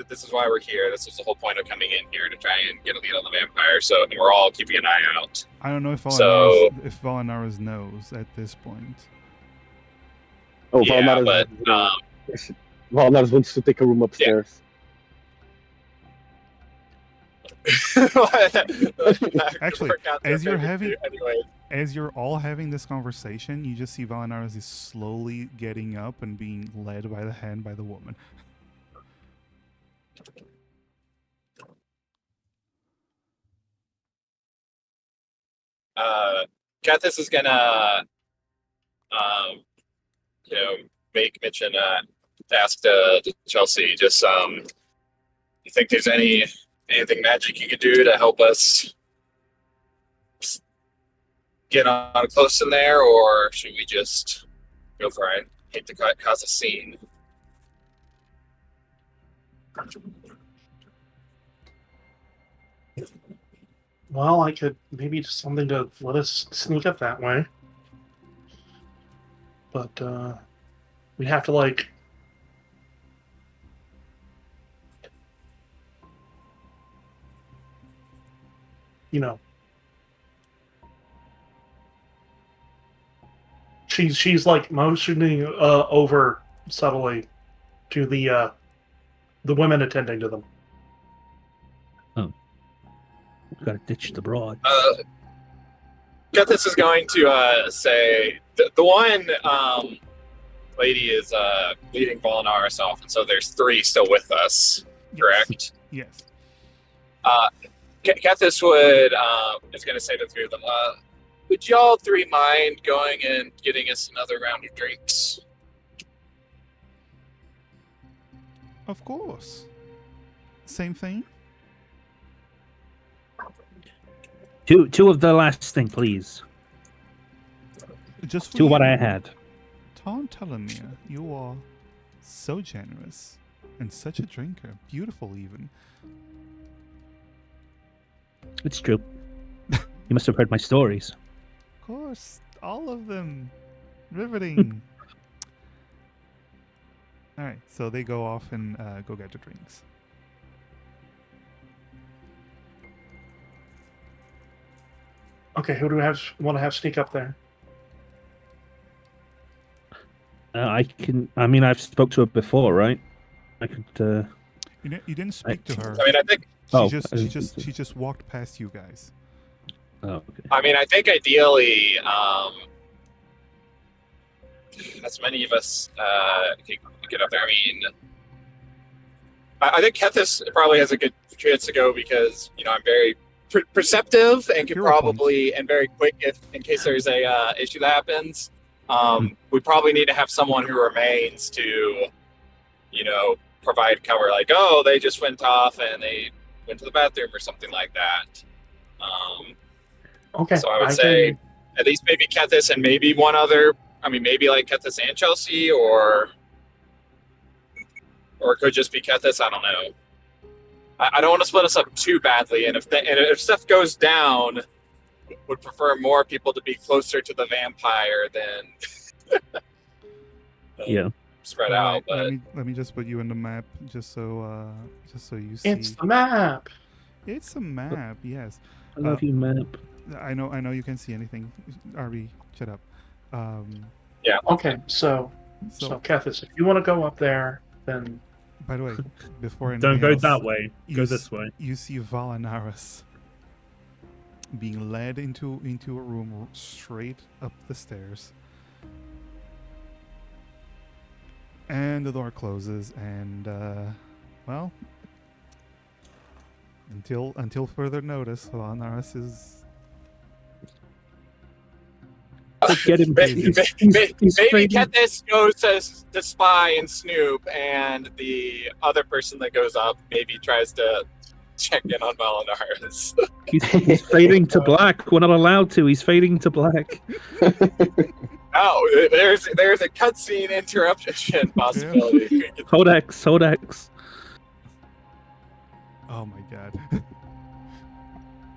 This is why we're here. This was the whole point of coming in here to try and get a lead on the vampire. So, and we're all keeping an eye out. I don't know if So- Valanaris knows at this point. Oh, Yeah, Valanaris, but Valanaris wants to take a room upstairs. Actually, Work out their as you're favorite having- food anyway. As you're all having this conversation, you just see Valanaris is slowly getting up and being led by the hand by the woman. Gethys is gonna, make mention, ask to Chelsea, just, you think there's anything magic you could do to help us get on close in there, or should we just go for it? hate to cause a scene. Well, I could maybe do something to let us sneak up that way. But we have to, like... You know... She's like motioning over subtly to the women attending to them. We gotta ditch the broad. Gethys is going to say the one lady is leading Volanaris off, and so there's 3 still with us, correct? Yes. Gethys would is going to say to the 3 of them, would y'all 3 mind going and getting us another round of drinks? Of course. Same thing. Two of the last thing, please. Just for Two what you. I had. Tom Telemere, you are so generous and such a drinker. Beautiful, even. It's true. You must have heard my stories. Of course, all of them. Riveting. All right, so they go off and go get the drinks. Okay, who do we want to have sneak up there? I can. I mean, I've spoke to her before, right? I could. You didn't speak to her. I mean, I think She just walked past you guys. Oh, okay. I mean, I think ideally, as many of us can get up there. I mean, I think Kethis probably has a good chance to go because I'm very perceptive and can probably and very quick if in case there's a issue that happens. We probably need to have someone who remains to, provide cover. Like, oh, they just went off and they went to the bathroom or something like that. Okay. So I would say at least maybe Kethis and maybe one other. I mean, maybe like Kethis and Chelsea, or it could just be Kethis. I don't know. I don't want to split us up too badly, and if stuff goes down, would prefer more people to be closer to the vampire than Yeah. spread All out. right, But let me just put you in the map, just so you see. It's the map. It's a map. Yes. I love you, map. I know you can't see anything. RB, shut up. Okay, so Kethis, if you want to go up there, then By the way, before Don't anything go else, that way. Go you this way. You see Valanaris being led into a room straight up the stairs, and the door closes. And well, until further notice, Valanaris is. Get him. maybe fading. Kethis goes to spy and snoop, and the other person that goes up maybe tries to check in on Valanaris. He's fading to black. We're not allowed to. He's fading to black. Oh, there's a cutscene interruption possibility. Codex. Oh my god.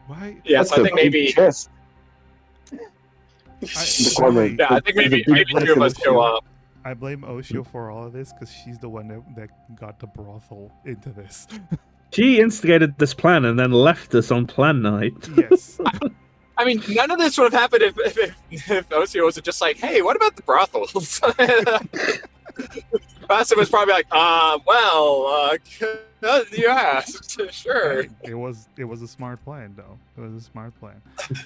Why? Yeah, so I think maybe. Chest. I, corner. Yeah, I think maybe 2 of us go up. I blame Oshio for all of this because she's the one that got the brothel into this. She instigated this plan and then left us on plan night. Yes. I mean, none of this would have happened if Osio was just like, hey, what about the brothels? Bassa was probably like, yeah, sure. Hey, it was a smart plan, though. It was a smart plan.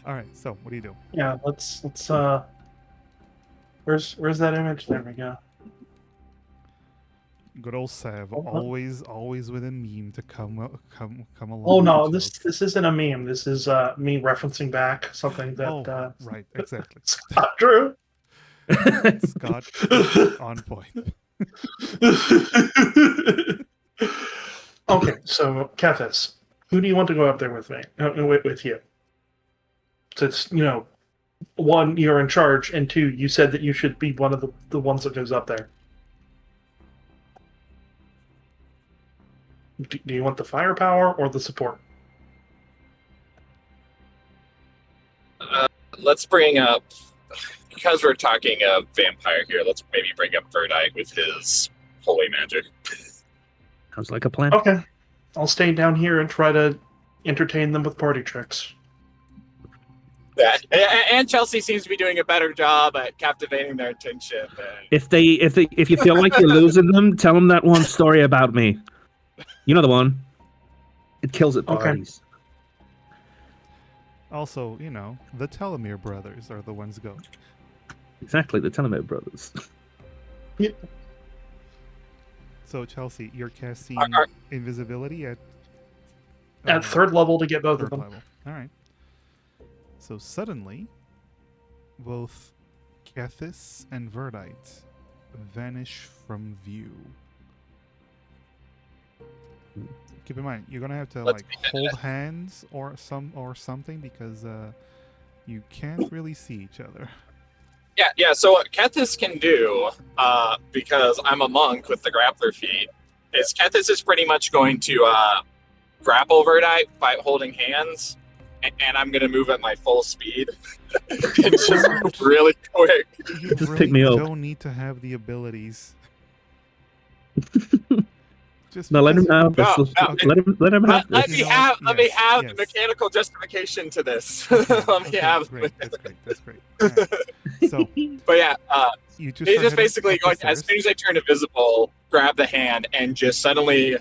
All right, so what do you do? yeah, let's where's that image? There we go. Good old Sav, Oh, always with a meme to come along. Oh no, with this jokes. isn't a meme. This is me referencing back something that Right, exactly. Scott drew. Scott on point. Okay, so Kethis, who do you want to go up there with me? With you? So it's one, you're in charge, and two, you said that you should be one of the ones that goes up there. Do you want the firepower or the support? Let's bring up, because we're talking a vampire here, let's maybe bring up Verdite with his holy magic. Sounds like a plan. Okay. I'll stay down here and try to entertain them with party tricks. That and Chelsea seems to be doing a better job at captivating their attention. If you feel like you're losing them, tell them that one story about me. You know the one. It kills at Okay. parties. Also, the Telomere brothers are the ones go. Exactly, the Telomere brothers. So Chelsea, you're casting Are- invisibility at Third level to get both of third them. level. All right. So suddenly, both Kethis and Verdite vanish from view. Keep in mind, you're gonna have to Let's hold hands or something because you can't really see each other. Yeah. So what Kethis can do, because I'm a monk with the grappler feat, is Kethis is pretty much going to grapple Verdite by holding hands, and I'm going to move at my full speed. It's just really quick. You Just really pick me up. don't need to have the abilities. Just No, let him because- have this. No, Let him have Let this. me have yes. the mechanical justification to this. Okay, Let me okay, have. great. That's great. All right. So But yeah, you just he's start just heading basically up the going as stairs. soon as I turn invisible, grab the hand, and just suddenly,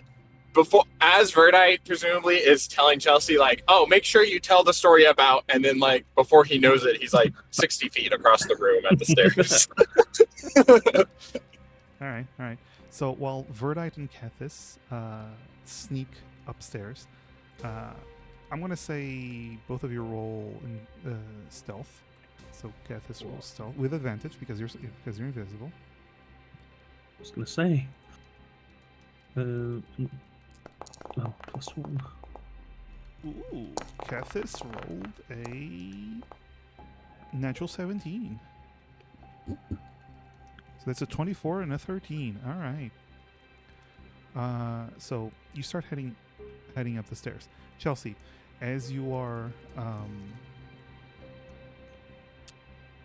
as Verdite presumably is telling Chelsea like, "Oh, make sure you tell the story about," and then before he knows it, he's 60 feet across the room at the stairs. All right. So while Verdite and Kethis sneak upstairs, I'm gonna say both of you roll in stealth. So Kethis rolls stealth with advantage because you're invisible. I was gonna say. Well, +1. Ooh, Kethis rolled a natural 17. So that's a 24 and a 13. All right. So you start heading up the stairs. Chelsea, as you are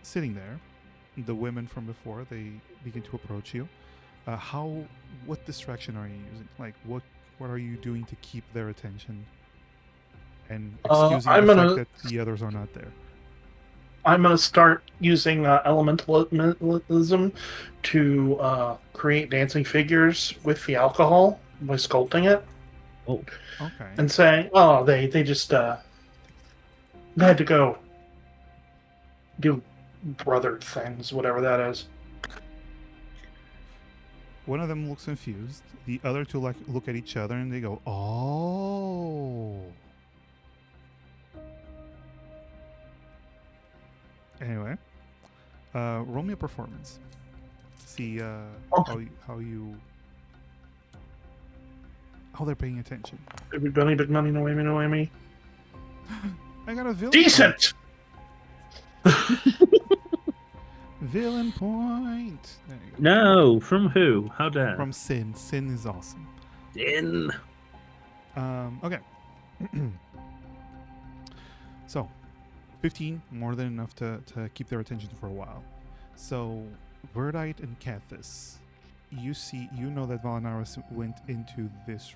sitting there, the women from before, they begin to approach you. What distraction are you using? What are you doing to keep their attention? And excusing I'm the gonna- fact that the others are not there. I'm going to start using elementalism to create dancing figures with the alcohol by sculpting it Oh, Okay. and saying, "Oh, they just they had to go do brother things, whatever that is." One of them looks confused. The other two look at each other and they go, "Oh." Anyway, roll me a performance. See how they're paying attention. Big bunny, big money, no whammy, no whammy. I got a villain. Decent. Villain point. There you go. no! From who? How dare? From Sin. Sin is awesome. Din. Okay. So, 15, more than enough to keep their attention for a while. So, Verdite and Kethis, you know that Valanaris went into this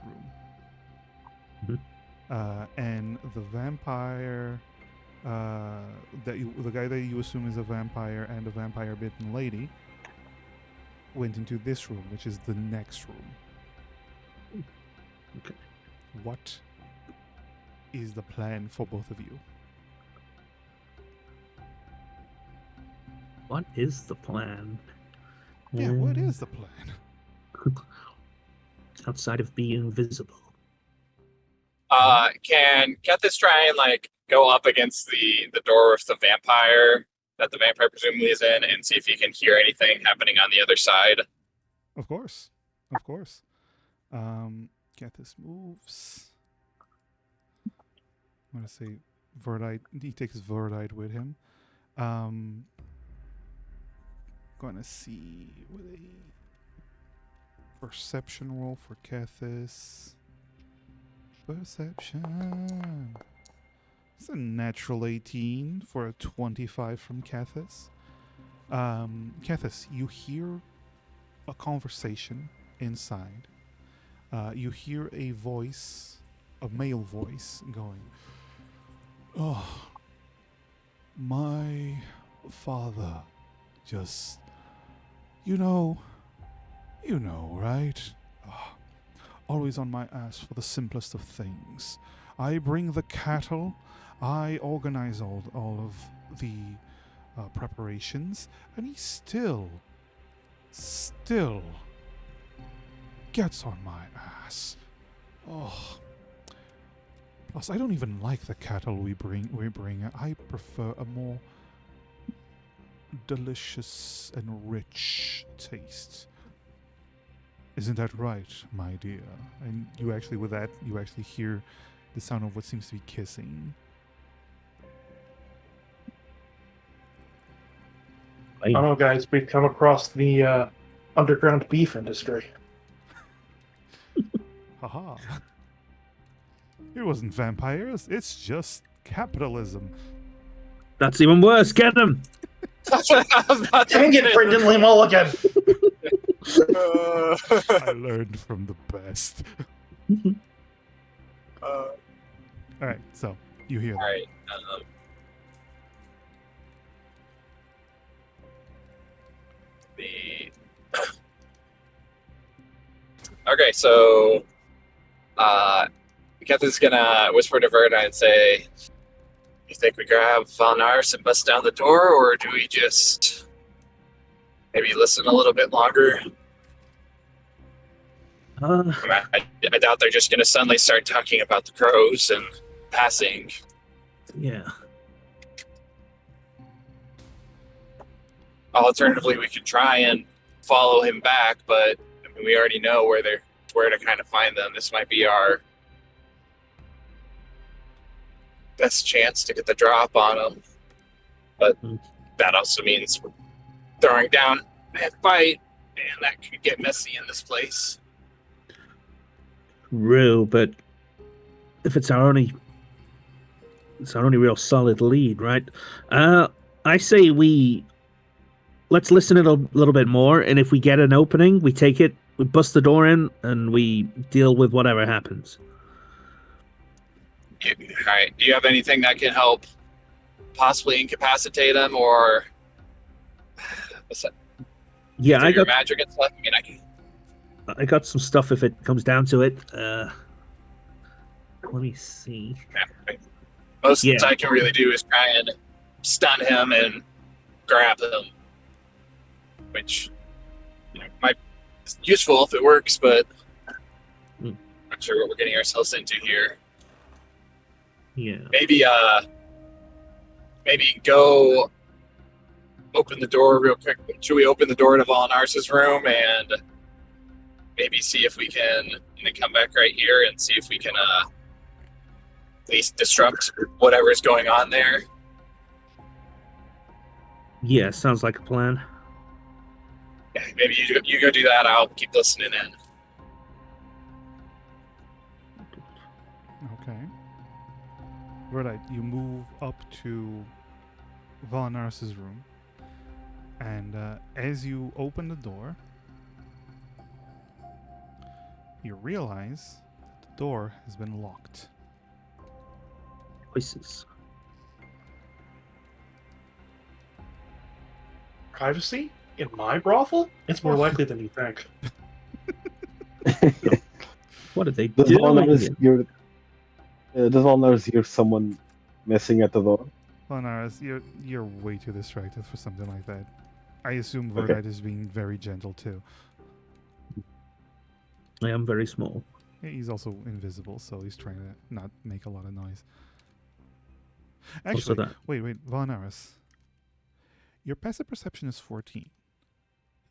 room. And the vampire, the guy that you assume is a vampire and a vampire-bitten lady, went into this room, which is the next room. Okay. What is the plan for both of you? What is the plan? Yeah, what is the plan? Outside of being visible. Can Kethis try and go up against the door with the vampire that the vampire presumably is in and see if he can hear anything happening on the other side? Of course. Get this moves. I'm gonna say Verdite. He takes Verdite with him. Gonna see with a perception roll for Kethis. Perception. It's a natural 18 for a 25 from Kethis. Kethis, you hear a conversation inside. You hear a voice, a male voice, going, "Oh, my father just, you know, right? Ah, always on my ass for the simplest of things. I bring the cattle, I organize all of the preparations, and he still gets on my ass. Oh. Plus, I don't even like the cattle we bring. I prefer a more delicious and rich taste. Isn't that right, my dear?" And you actually, with that, you actually hear the sound of what seems to be kissing. I don't know, guys. We've come across the underground beef industry. Haha. It wasn't vampires, it's just capitalism. That's even worse. Get him. Dang it, Brendan Lee Mulligan! I learned from the best. Alright, so you hear that. All right. Okay, so Keth's gonna whisper to Verda and say, "You think we grab Von Ars and bust down the door, or do we just maybe listen a little bit longer?" I doubt they're just gonna suddenly start talking about the crows and passing. Yeah. Alternatively, we could try and follow him back, but I mean, we already know where to kind of find them. This might be our best chance to get the drop on them, but that also means we're throwing down a fight, and that could get messy in this place. True, but if it's our only real solid lead, right? I say let's listen a little bit more, and if we get an opening, we take it, we bust the door in, and we deal with whatever happens. All right. Do you have anything that can help possibly incapacitate him, or what's that? Yeah, I your got magic and stuff? I mean, I got some stuff if it comes down to it. Let me see. most I can really do is try and stun him and grab him, which might be useful if it works, but I'm not sure what we're getting ourselves into here. Yeah. Maybe go open the door real quick. Should we open the door to Volanars's room and maybe see if we can come back right here and see if we can at least disrupt whatever's going on there? Yeah, sounds like a plan. Maybe you go do that. I'll keep listening in. Okay. Right, you move up to Volanaris' room, and as you open the door, you realize that the door has been locked. Voices. Privacy? In my brothel? It's more likely than you think. What are they Does doing? Volanaris hear someone messing at the door? Volanaris, you're way too distracted for something like that. I assume Okay. Verdite is being very gentle too. I am very small. He's also invisible, so he's trying to not make a lot of noise. Also Actually, that. wait, Volanaris. Your passive perception is 14.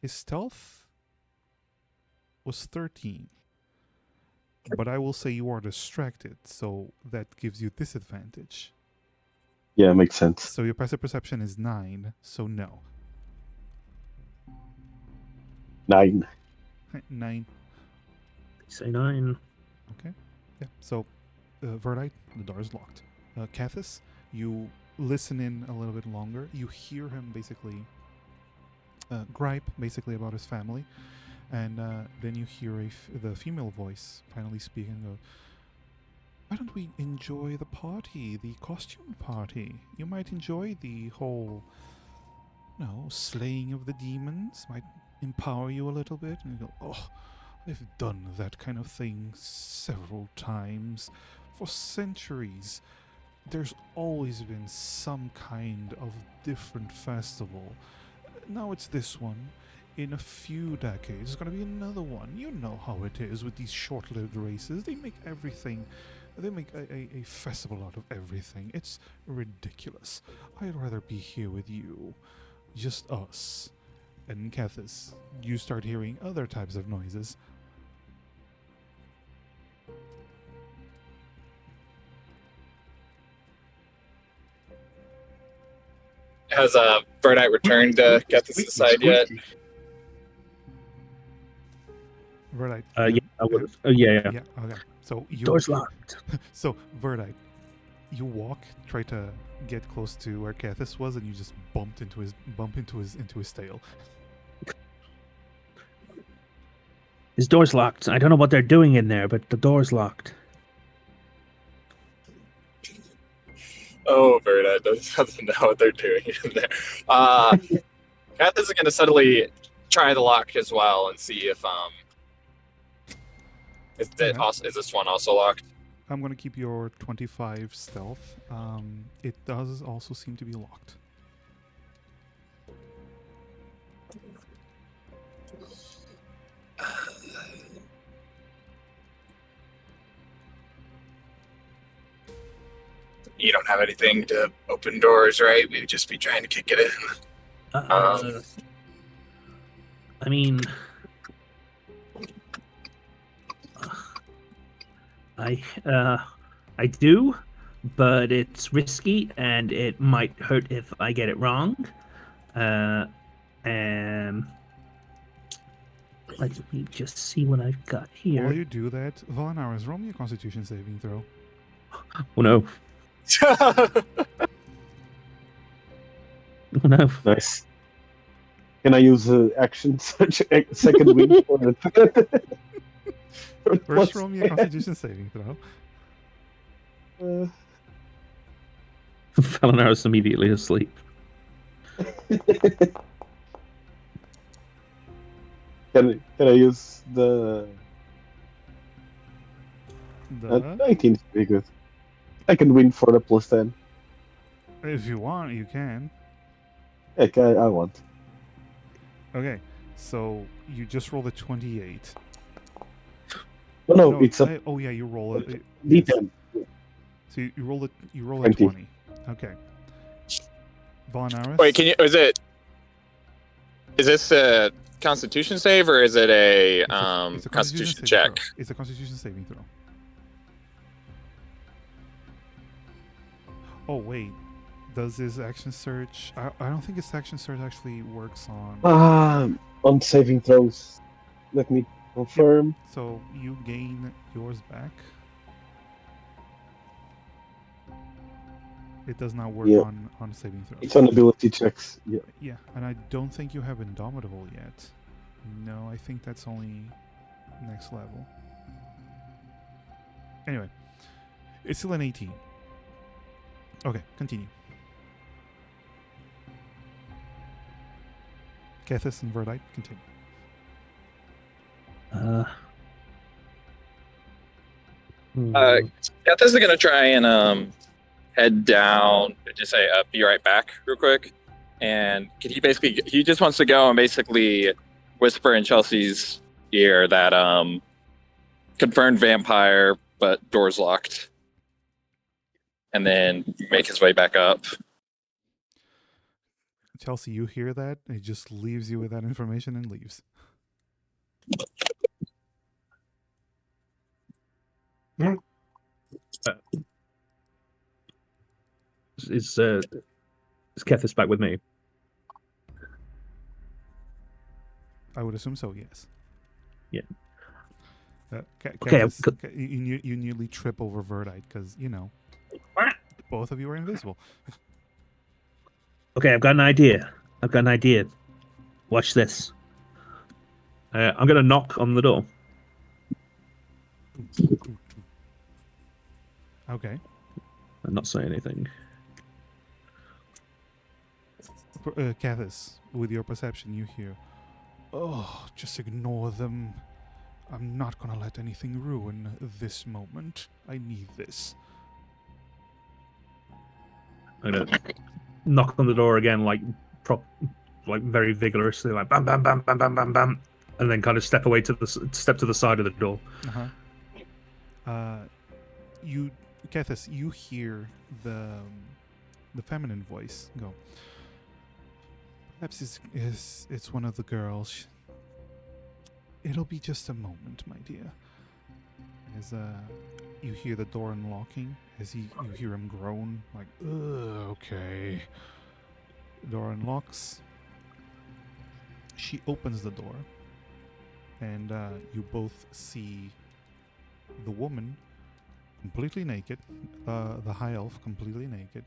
His stealth was 13. But I will say you are distracted, so that gives you disadvantage. Yeah, makes sense. So your passive perception is 9, so no. 9. 9. Say 9. Okay. Yeah. So, Verdite, the door is locked. Cathis, you listen in a little bit longer. You hear him basically gripe basically about his family, and then you hear the female voice finally speak and go, "Why don't we enjoy the party, the costume party? You might enjoy the whole, slaying of the demons. Might empower you a little bit." And you go, "Oh, I've done that kind of thing several times for centuries. There's always been some kind of different festival. Now it's this one. In a few decades, there's going to be another one. You know how it is with these short-lived races. They make everything. They make a festival out of everything. It's ridiculous. I'd rather be here with you. Just us." And Cathis, you start hearing other types of noises. Has Verdite returned to get this Squeaky, aside yet? squeaky. Verdite. Yeah, I would have. Yeah. Yeah, okay. So you Door's locked. So, Verdite, you walk, try to get close to where Cathis was, and you just bump into his tail. His door's locked. I don't know what they're doing in there, but the door's locked. Oh, Verdite doesn't know what they're doing in there. Kath is going to suddenly try the lock as well and see if is this one also locked? I'm gonna keep your 25 stealth. It does also seem to be locked. You don't have anything to open doors, right? We'd just be trying to kick it in. I mean, I do, but it's risky and it might hurt if I get it wrong. And let me just see what I've got here. While you do that, Valanaris, roll me a Constitution saving throw. Oh no! Oh no! Nice. Can I use action such a second wind for it? First, roll me a Constitution saving throw. Valanaris immediately asleep. Can I use the 19 is pretty good. I can win for the plus 10. If you want, you can. Heck, I want. Okay, so you just rolled a 28. No, it's a oh yeah, you roll it. D10. So you roll it. You roll a 20. 20. Okay. Valanaris. Wait, can you? Is this a Constitution save or is it a It's a Constitution saving check? throw. It's a Constitution saving throw. Oh wait, does this action search? I don't think this action search actually works on. On saving throws. Let me confirm. So you gain yours back. It does not work Yeah. on saving throws. It's on ability checks. Yeah. Yeah, and I don't think you have Indomitable yet. No, I think that's only next level. Anyway, it's still an 18. Okay, continue. Cathis and Verdite, continue. Kath is going to try and head down and just say, be right back real quick. And he just wants to go and basically whisper in Chelsea's ear that confirmed vampire, but door's locked. And then make his way back up. Chelsea, you hear that? It just leaves you with that information and leaves. Is Kethis back with me? I would assume so. Yes. Yeah. Okay, Kethis, you nearly trip over Verdite because both of you are invisible. Okay, I've got an idea. Watch this. I'm gonna knock on the door. Okay. and not say anything. Kethis, with your perception, you hear, "Oh, just ignore them. I'm not gonna let anything ruin this moment. I need this." I'm gonna knock on the door again, like very vigorously, like bam, bam, bam, bam, bam, bam, bam, and then kind of step to the side of the door. You, Kethis, you hear the feminine voice go. Perhaps it's one of the girls. It'll be just a moment, my dear. As you hear the door unlocking, you hear him groan, like, "Ugh, okay." The door unlocks. She opens the door, and you both see the woman completely naked, the high elf completely naked,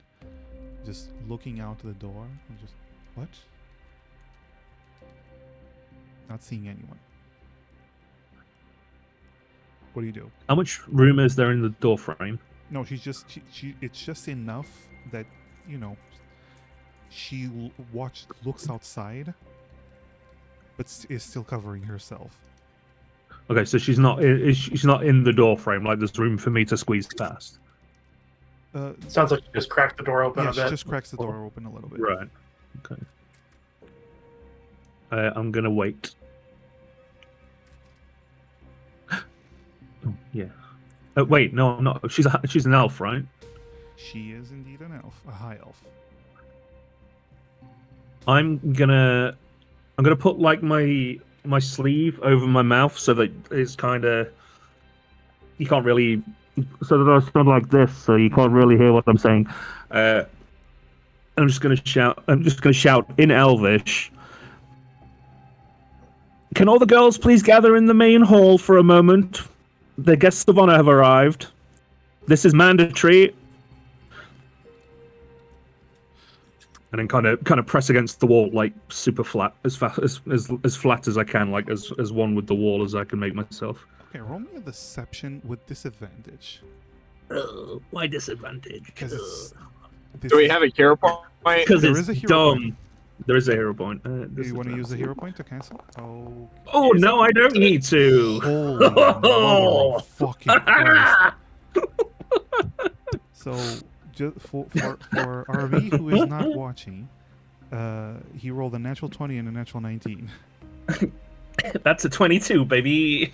just looking out the door and just, what? Not seeing anyone. What do you do? How much room is there in the door frame? No, she's just she it's just enough that she looks outside, but is still covering herself. Okay, so she's not in the door frame. Like there's room for me to squeeze past. Sounds like you just cracked the door open Yeah, a she bit. just cracks the door open a little bit. Right. Okay. I'm gonna wait. Oh, yeah. Wait, no, I'm not. She's an elf, right? She is indeed an elf, a high elf. I'm gonna put like my sleeve over my mouth so that it's kind of you can't really, so that I sound like this, so you can't really hear what I'm saying. I'm just gonna shout in Elvish. Can all the girls please gather in the main hall for a moment? The guests of honor have arrived. This is mandatory. And then kind of press against the wall, like super flat, as flat as I can, like as one with the wall as I can make myself. Okay, roll me a deception with disadvantage. Why disadvantage? Because Do we have a hero point? Because There it's is a hero dumb. point. There is a hero point. Do you want to use the hero point to cancel? Oh no, I don't need to. Holy mother of fucking Christ! So, just for RV who is not watching, he rolled a natural 20 and a natural 19. That's a 22, baby.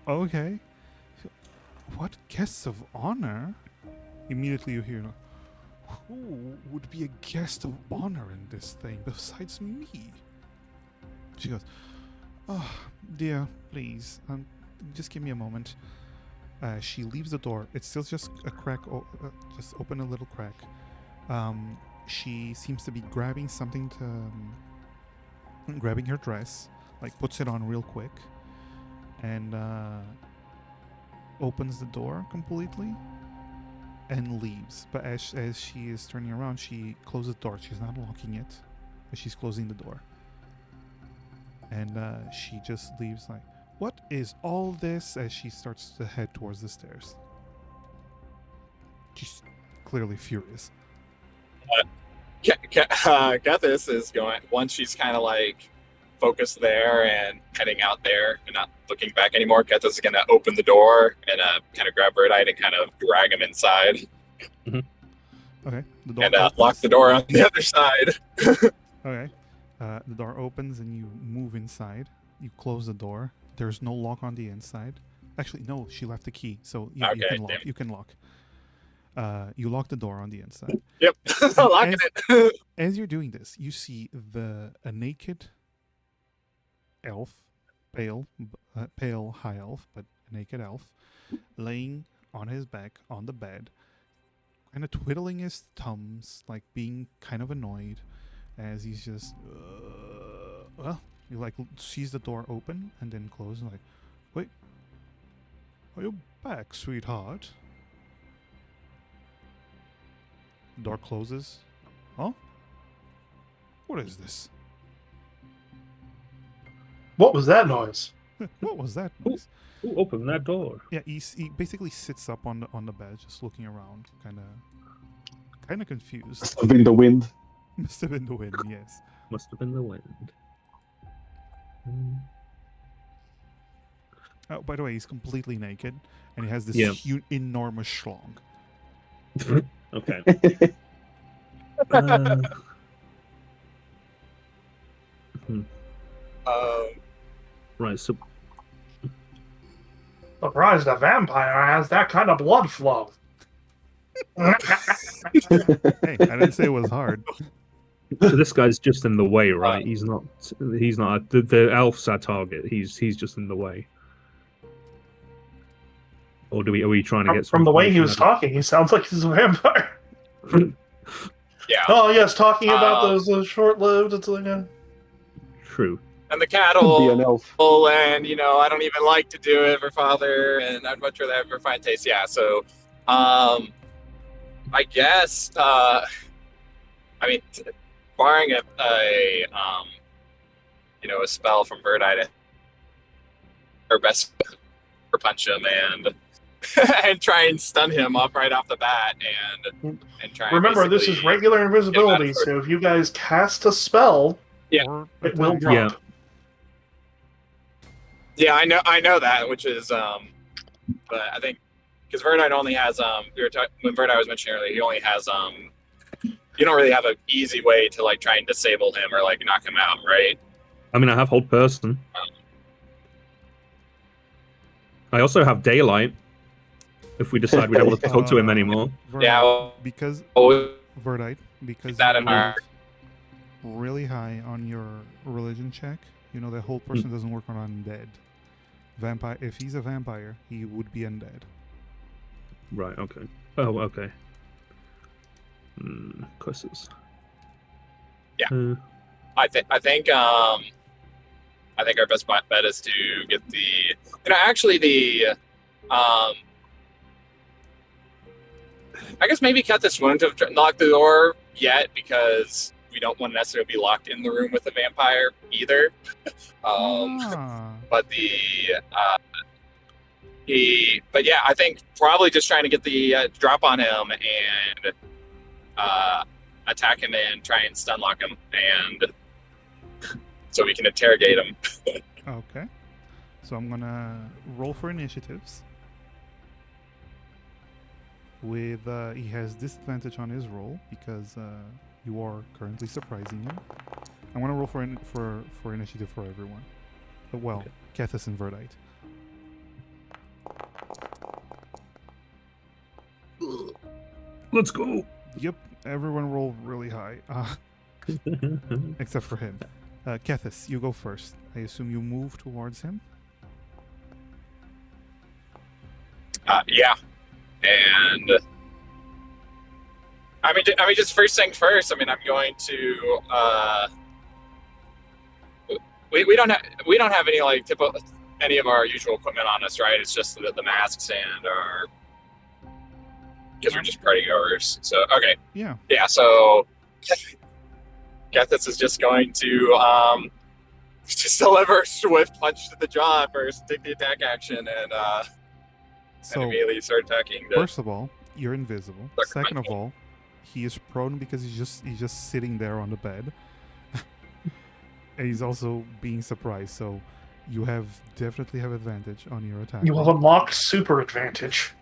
Okay. What guests of honor? Immediately you hear, who would be a guest of honor in this thing besides me? She goes, "Oh, dear, please, just give me a moment." She leaves the door. It's still just a crack, just open a little crack. She seems to be grabbing something grabbing her dress, like puts it on real quick, and opens the door completely and leaves. But as she is turning around, she closes the door. She's not locking it, but she's closing the door. And she just leaves like, "What is all this?" as she starts to head towards the stairs. She's clearly furious. Gethys is going, once she's kind of like focused there and heading out there and not looking back anymore, Gethys is going to open the door and kind of grab Birdite and kind of drag him inside. Okay. The door And opens. lock the door on the other side. Okay. The door opens and you move inside. You close the door. There's no lock on the inside. Actually, no, she left the key. So yeah, you Okay, can lock. damn. You can lock. You lock the door on the inside. Yep, locking it. As you're doing this, you see a naked elf, pale high elf, but a naked elf, laying on his back on the bed kind of twiddling his thumbs, like being kind of annoyed, as he's just, well, he like sees the door open and then close, and like, wait, are you back, sweetheart? The door closes. Huh? What is this? What was that noise? What was that? Who opened that door? Yeah, he basically sits up on the bed, just looking around, kind of confused. Must have been the wind. Must have been the wind, yes. Must have been the wind. Oh, by the way, he's completely naked, and he has this Yeah. enormous schlong. Okay. Right. So Surprised a vampire has that kind of blood flow. Hey, I didn't say it was hard. this guy's just in the way, right? He's not. The elf's our target. He's just in the way. Or are we trying to get From the way he was information out talking, he sounds like he's a vampire. Yeah. Oh yes, talking about those short-lived. It's like of- True. And the Could be cattle, an elf. and I don't even like to do it for father, and I'd much rather have a fine taste. Yeah, so, I guess, I mean, barring a spell from Verdite, her best for punch him and and try and stun him up right off the bat, and try. And remember, this is basically- regular invisibility, Yeah, so if you guys cast a spell, Yeah. Or it will attack. drop. Yeah, I know that, which is but I think because Verdite only has when Verdite was mentioning earlier, he only has you don't really have an easy way to like try and disable him or like knock him out, right? I mean, I have hold person. I also have daylight. If we decide we don't want to talk to him anymore. Verdite, Yeah, well, because oh, Verdite, because that you in mind. rolled really high on your religion check. You know that whole person doesn't work on undead. Vampire. If he's a vampire, he would be undead. Right. Okay. Oh. Okay. Curses. Yeah. I think our best bet is to get I guess maybe cut this wound to lock the door yet, because we don't want to necessarily be locked in the room with the vampire either. But I think probably just trying to get the drop on him and attack him and try and stun lock him, and so we can interrogate him. Okay. So I'm gonna roll for initiatives. With he has disadvantage on his roll because you are currently surprising him. I'm gonna roll for initiative for everyone. Well, Kethis and Verdite. Let's go. Yep, everyone rolled really high, except for him. Kethis, you go first. I assume you move towards him. Yeah, and I mean, just first thing first. I mean, I'm going to. We don't have any like any of our usual equipment on us, right? It's just the masks and our, because we're just party goers. So okay, Yeah. yeah. So Gethis is just going to just deliver a swift punch to the jaw first, take the attack action, and So immediately start attacking. first of all, you're invisible. Look, Second of Michael. all, he is prone because he's just sitting there on the bed. And he's also being surprised, so you definitely have advantage on your attack. You will unlock super advantage.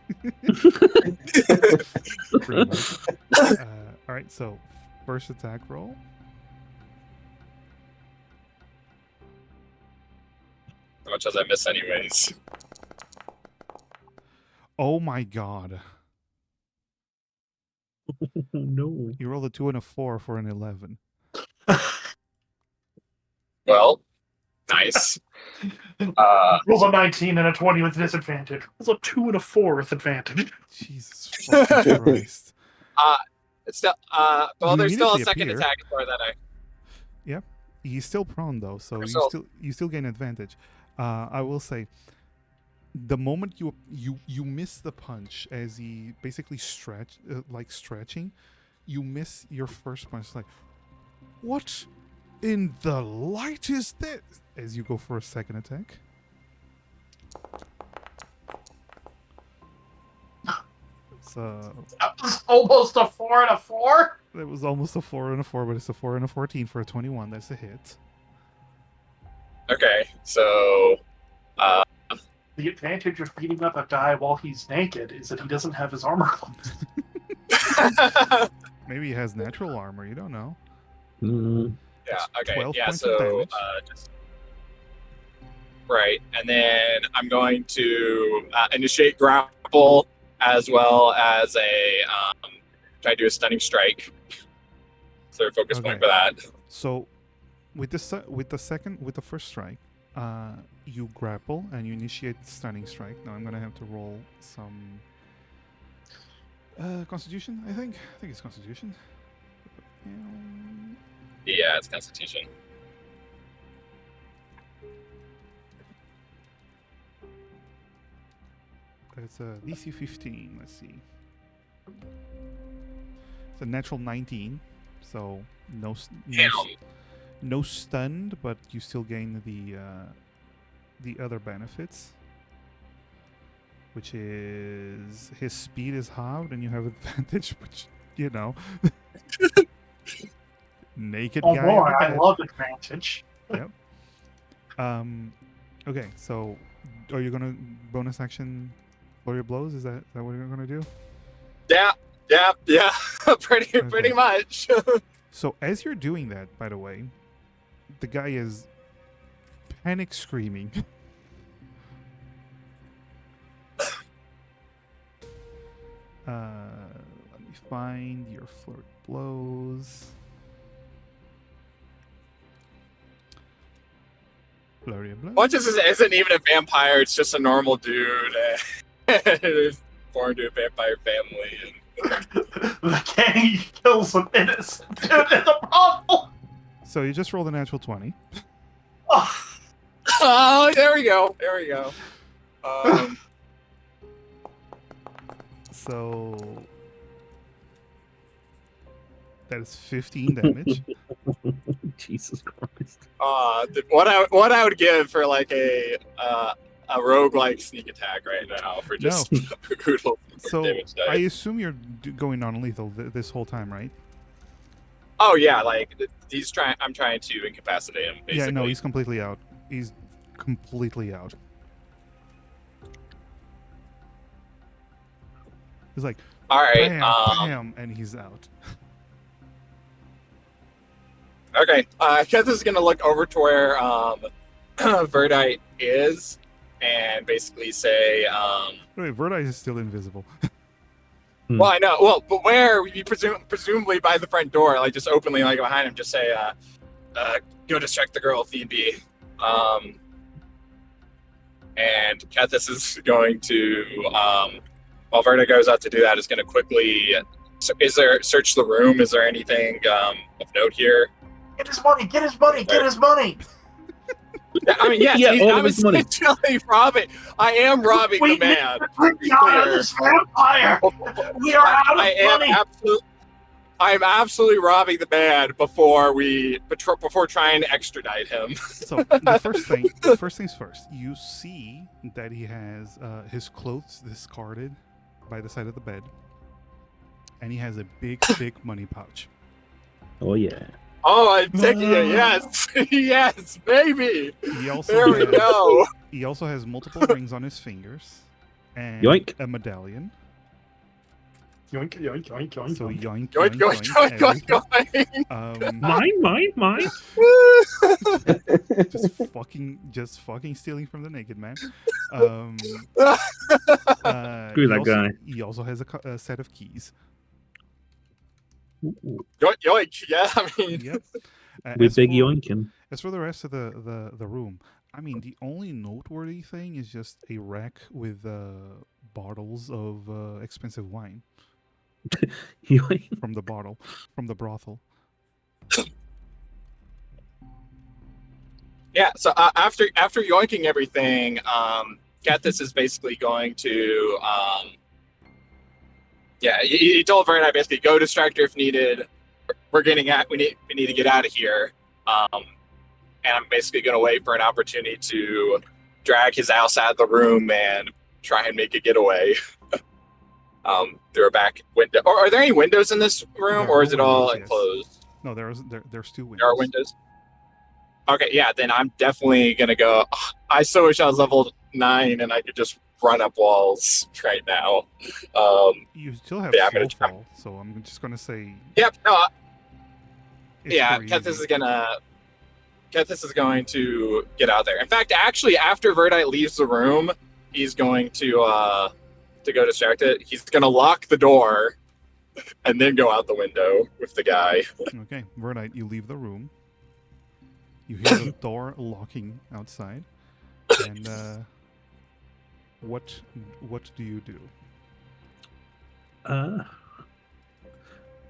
Pretty much. All right, so first attack roll. How much as I miss, anyways. Oh my god! No. You rolled a 2 and a 4 for an 11. Well, nice. Rolls a 19 and a 20 with disadvantage. Rolls a 2 and a 4 with advantage. Jesus fucking Christ! It's still well, You there's still a immediately second appear. attack for that. He's still prone though, so So- you still gain advantage. I will say, the moment you miss the punch as he basically stretching, you miss your first punch. It's like, what in the light is this? As you go for a second attack. So That was almost a 4 and a 4. that was almost a 4 and a 4, but it's a 4 and a 14 for a 21. That's a hit. Okay, so The advantage of beating up a guy while he's naked is that he doesn't have his armor closed. Maybe he has natural armor. You don't know. Mm, yeah, okay, 12 yeah. points of So damage. right, and then I'm going to initiate grapple as well as try to do a stunning strike. So focus point Okay. for that. So, with the first strike, you grapple and you initiate stunning strike. Now I'm gonna have to roll some Constitution. I think it's Constitution. Yeah, it's Constitution. It's a DC 15. Let's see. It's a natural 19, so Damn. no stunned, but you still gain the other benefits, which is his speed is halved and you have advantage, which you know, naked Oh guy. boy, in the I bed. love advantage. Yep. Okay, so are you gonna bonus action for your blows? Is that what you're gonna do? Yeah, pretty Okay. much. So as you're doing that, by the way, the guy is panic screaming. Let me find your flirt blows. Flurry of blows. What isn't even a vampire? It's just a normal dude born to a vampire family. And The gang kills an innocent dude in the brothel. So you just rolled a natural 20. Oh, oh, there we go. So that is 15 damage. Jesus Christ. What I would give for like a roguelike sneak attack right now for just brutal So damage I dice. assume you're going non-lethal this whole time, right? Oh yeah, like I'm trying to incapacitate him. Basically. Yeah, no, he's completely out. He's completely out. He's like, All right. bam, bam, and he's out. Okay. Keth is gonna look over to where Verdite is, and basically say, Wait, Verdite is still invisible. "Well, I know. Well, but where you presumably by the front door, like just openly, like behind him, just say, go distract the girl if need be." And Kethis is going to, while Verda goes out to do that, is going to quickly. Search the room? Is there anything of note here? get his money! Get his money! Get his money! I mean, yes, Yeah, all of I'm his money. essentially robbing. I am robbing the We need man. to bring you out of this vampire. We are out of I am money. I'm absolutely robbing the man before trying to extradite him. So the first things first, you see that he has his clothes discarded by the side of the bed, and he has a big money pouch. Oh yeah. Oh, I'm taking it. Yes, yes, baby. He also There we go. He also has multiple rings on his fingers and Yoink. a medallion. Yoink, yoink, yoink, yoink, So yoink. yoink, Yoink, yoink, yoink, everything. yoink, Mine. Just fucking stealing from the naked man. Screw that guy. He also has a set of keys. Yoink, yoink. Yeah, I mean, Yep. With big yoinking. As for the rest of the room, I mean, the only noteworthy thing is just a rack with bottles of expensive wine. from the bottle, from the brothel. Yeah. So after yoinking everything, Gethys is basically going to yeah. He told Vern basically go distract her if needed. We need to get out of here. And I'm basically going to wait for an opportunity to drag his ass out of the room and try and make a getaway through a back window. Or are there any windows in this room, There or are is it all windows, yes. enclosed? No, there's two windows. There are windows. Okay, yeah, then I'm definitely gonna go. I so wish I was level 9 and I could just run up walls right now. You still have Yeah, I'm slow gonna try. fall, so I'm just gonna say. Yep. No. It's Yeah, very Kethis easy. is going to get out there. In fact, actually, after Verdite leaves the room, he's going to go distract it. He's gonna lock the door and then go out the window with the guy. Okay, Verdite, you leave the room. You hear the door locking outside, and what do you do?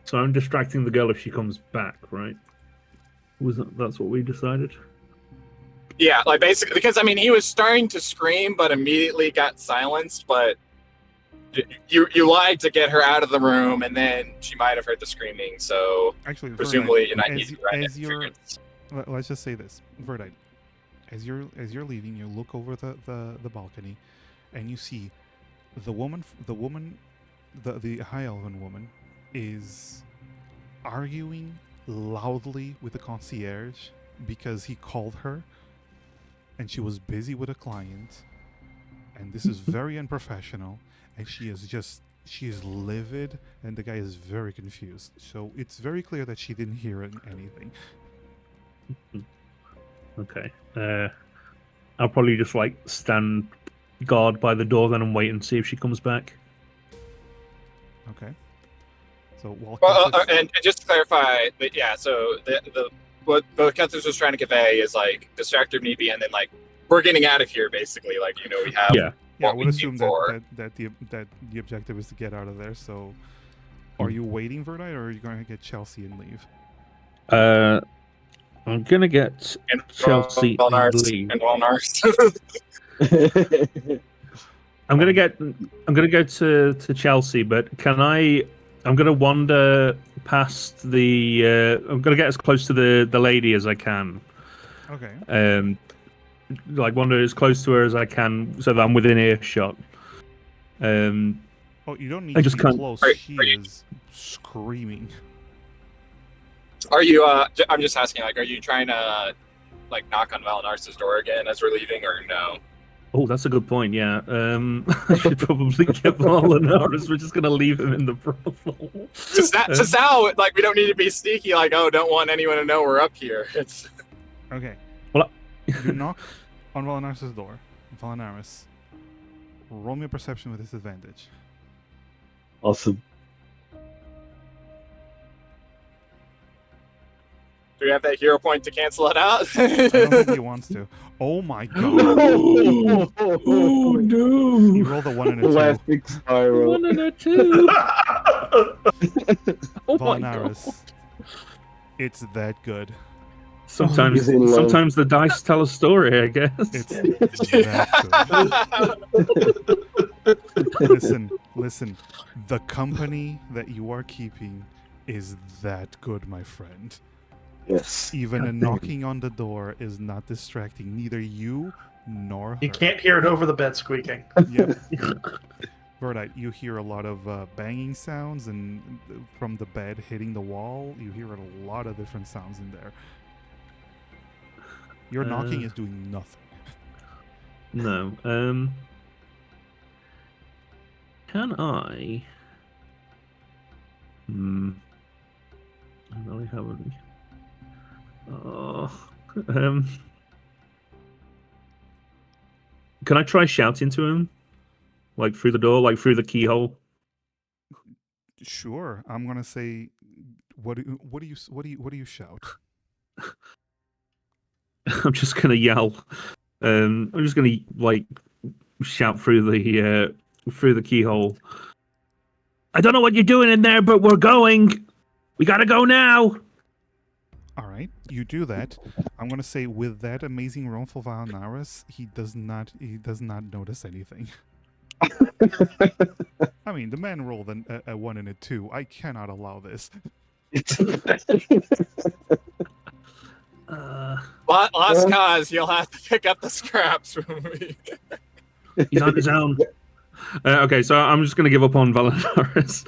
So I'm distracting the girl if she comes back, right? That's what we decided? Yeah, like basically, because I mean, he was starting to scream, but immediately got silenced. But you lied to get her out of the room, and then she might have heard the screaming. So Actually, presumably, Verdite, you need to run as you're, interference. let's just say this, Verdite, as you're leaving, you look over the balcony, and you see the high elven woman is arguing loudly with the concierge because he called her and she was busy with a client, and this is very unprofessional, and she is livid, and the guy is very confused, so it's very clear that she didn't hear anything. Okay. I'll probably just like stand guard by the door then and wait and see if she comes back. Okay. So while And just to clarify, yeah. So the what Kethis was trying to convey is like distractor maybe, and then like we're getting out of here basically. Like we have. Yeah. Yeah, I what would we assume came for. that the objective is to get out of there. So, are you waiting, Verdite, or are you going to get Chelsea and leave? I'm gonna get And Chelsea and leave. and Walnars. I'm gonna go to Chelsea, but can I? I'm gonna wander past the. I'm gonna get as close to the lady as I can. Okay. Like wander as close to her as I can, so that I'm within earshot. Oh, you don't need I to just be can't- close. Are She you- is screaming. Are you? I'm just asking. Like, are you trying to like knock on Valinars's door again as we're leaving, or no? Oh, that's a good point. Yeah. I should probably get Valinaris. We're just gonna leave him in the brothel. Just now, like we don't need to be sneaky. Like, oh, don't want anyone to know we're up here. It's Okay. Well, You knock on Valinaris' door. Valinaris, roll me a perception with disadvantage. Awesome. do we have that hero point to cancel it out? I don't think he wants to. Oh my god. Oh no! He rolled a 1 and a 2. Plastic spiral. 1 and a 2. Oh my god! Valinaris. It's that good. Sometimes He's in love. the dice tell a story, I guess. It's that good. Listen. The company that you are keeping is that good, my friend. Yes. Even a knocking on the door is not distracting neither you nor her. You can't hear it over the bed squeaking. Yep. Verdite, you hear a lot of banging sounds, and from the bed hitting the wall, you hear a lot of different sounds in there. Your knocking is doing nothing. No. Can I? I don't really have any. Oh. Can I try shouting to him, like through the door, like through the keyhole? Sure, I'm gonna say, what do you shout? I'm just gonna yell. I'm just gonna like shout through the keyhole. I don't know what you're doing in there, but we're going. We gotta go now. All right, you do that. I'm gonna say with that amazing roll for Valnaris, he does not notice anything. I mean, the man rolled a 1 and a 2. I cannot allow this. Last cause, you'll have to pick up the scraps from me. He's on his own. Okay, so I'm just gonna give up on Valanaris,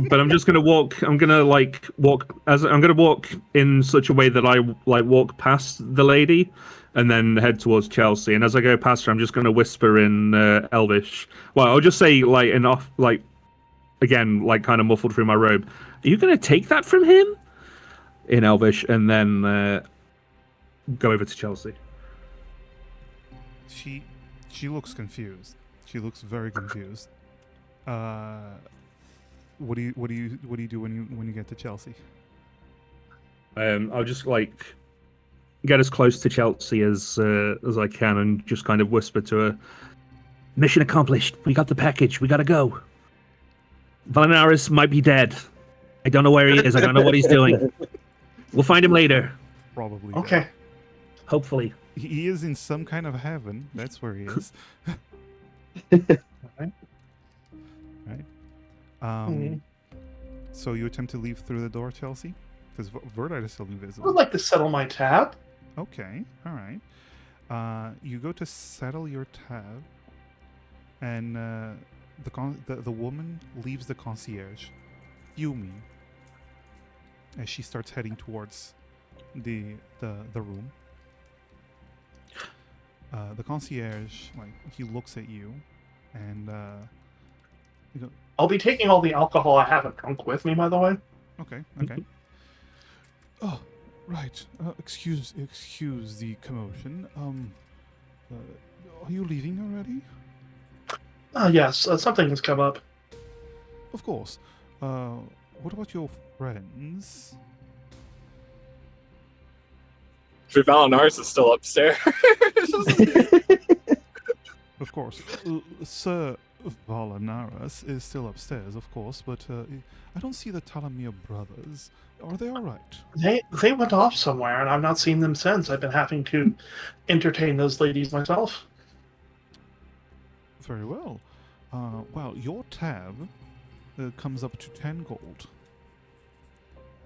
but I'm just gonna walk. I'm gonna walk in such a way that I walk past the lady, and then head towards Chelsea. And as I go past her, I'm just gonna whisper in Elvish. Well, I'll just say again, kind of muffled through my robe. Are you gonna take that from him? In Elvish, and then go over to Chelsea. She looks confused. She looks very confused. What do you do when you get to Chelsea? I'll just get as close to Chelsea as I can, and just kind of whisper to her, Mission accomplished. We got the package. We gotta go. Valanaris might be dead. I don't know where he is. I don't know what he's doing. We'll find him later. Probably. Okay. Dead. Hopefully. He is in some kind of heaven. That's where he is. Right. So you attempt to leave through the door, Chelsea? Because Verdite is still I invisible. would like to settle my tab. Okay, all right. You go to settle your tab, and the woman leaves the concierge, fuming, as she starts heading towards the room. The concierge, he looks at you, and I'll be taking all the alcohol I haven't drunk with me, by the way. okay. Oh, right. Excuse the commotion. Are you leaving already? Yes, something has come up. Of course. What about your friends? Valanaris is still upstairs. Of course. Sir Valanaris is still upstairs, of course, but I don't see the Talamir brothers. Are they all right? They went off somewhere, and I've not seen them since. I've been having to entertain those ladies myself. Very well. Well, your tab comes up to 10 gold.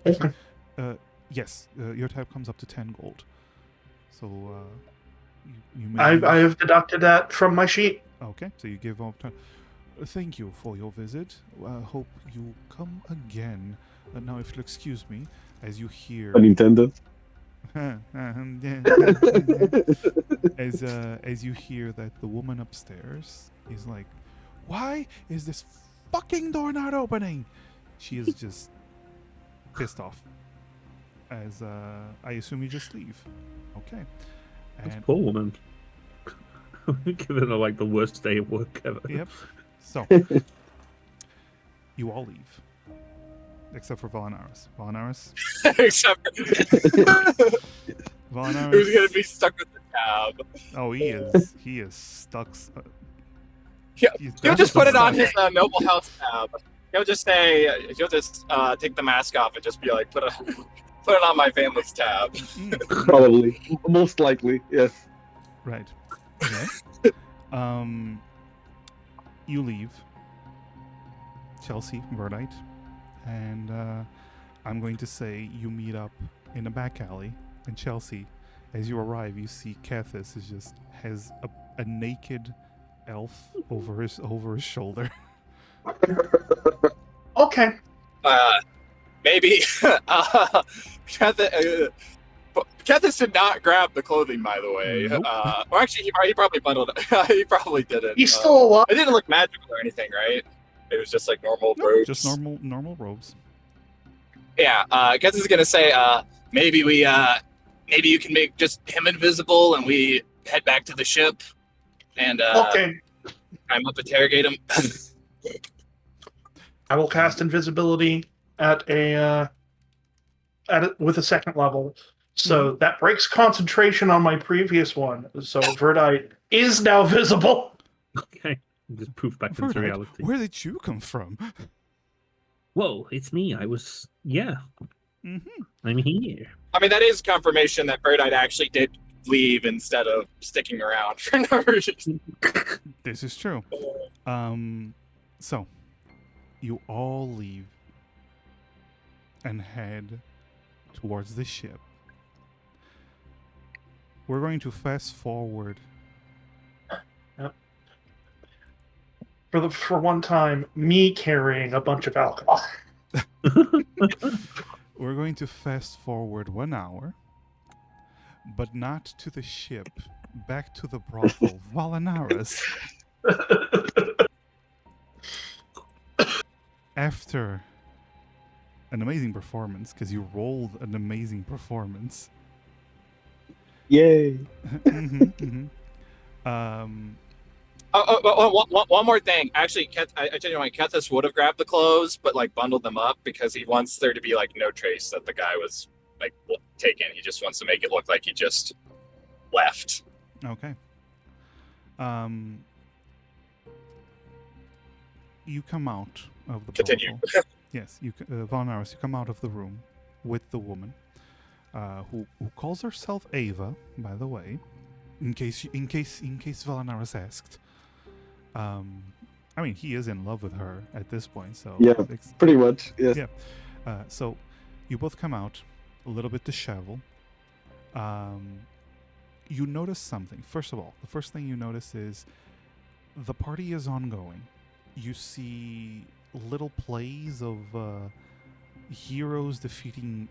Okay. Yes, your tab comes up to 10 gold. So, you may... I have deducted that from my sheet. Okay, so you give off 10. Thank you for your visit. I hope you come again. Now, if you'll excuse me, as you hear... Unintended. as you hear that the woman upstairs is like, why is this fucking door not opening? She is just pissed off. As I assume you just leave. Okay. This And poor woman. Giving her the worst day of work ever. yep. So you all leave. Except for Valanaris. Valanaris? Except Valanaris. who's gonna be stuck with the tab? Oh, he is. He is stuck. Yeah, He's He'll just put it on stuck. his Noble House tab. He'll just say, he'll just take the mask off and just be like, put it on my family's tab. Probably. Most likely, yes. Right. Okay. You leave. Chelsea, Verdite. And I'm going to say you meet up in a back alley. And Chelsea, as you arrive, you see Cathis has a naked elf over his shoulder. Okay. Maybe. Cathis did not grab the clothing, by the way. Nope. Or actually, he probably bundled it. He probably didn't. He's still alive. It didn't look magical or anything, right? It was just like normal Nope, robes. just normal robes. Yeah, Cathis is gonna say, maybe you can make just him invisible, and we head back to the ship, and Okay. I'm up interrogate him. I will cast invisibility with a second level. So that breaks concentration on my previous one. So Verdite is now visible. Okay. Just poof back into Verdite, reality. where did you come from? Whoa, it's me. Yeah, Hmm. I'm here. I mean, that is confirmation that Birdite actually did leave instead of sticking around for no reason. This is true. So you all leave and head towards the ship. We're going to fast forward. For one time, me carrying a bunch of alcohol. We're going to fast forward 1 hour, but not to the ship. Back to the brothel, Valanaris. After an amazing performance, because you rolled an amazing performance. Yay! Mhm, mhm. One more thing. Actually, I tell you what, Kethis would have grabbed the clothes, but like bundled them up because he wants there to be like no trace that the guy was like taken. He just wants to make it look like he just left. Okay. You come out of the Continue. brothel. Yes, Valnaris, you come out of the room with the woman, who calls herself Ava, by the way, in case Valnaris asked. I mean, he is in love with her at this point, so Yeah, pretty much. Yes. Yeah. So you both come out a little bit disheveled. You notice something. First of all, the first thing you notice is the party is ongoing. You see little plays of heroes defeating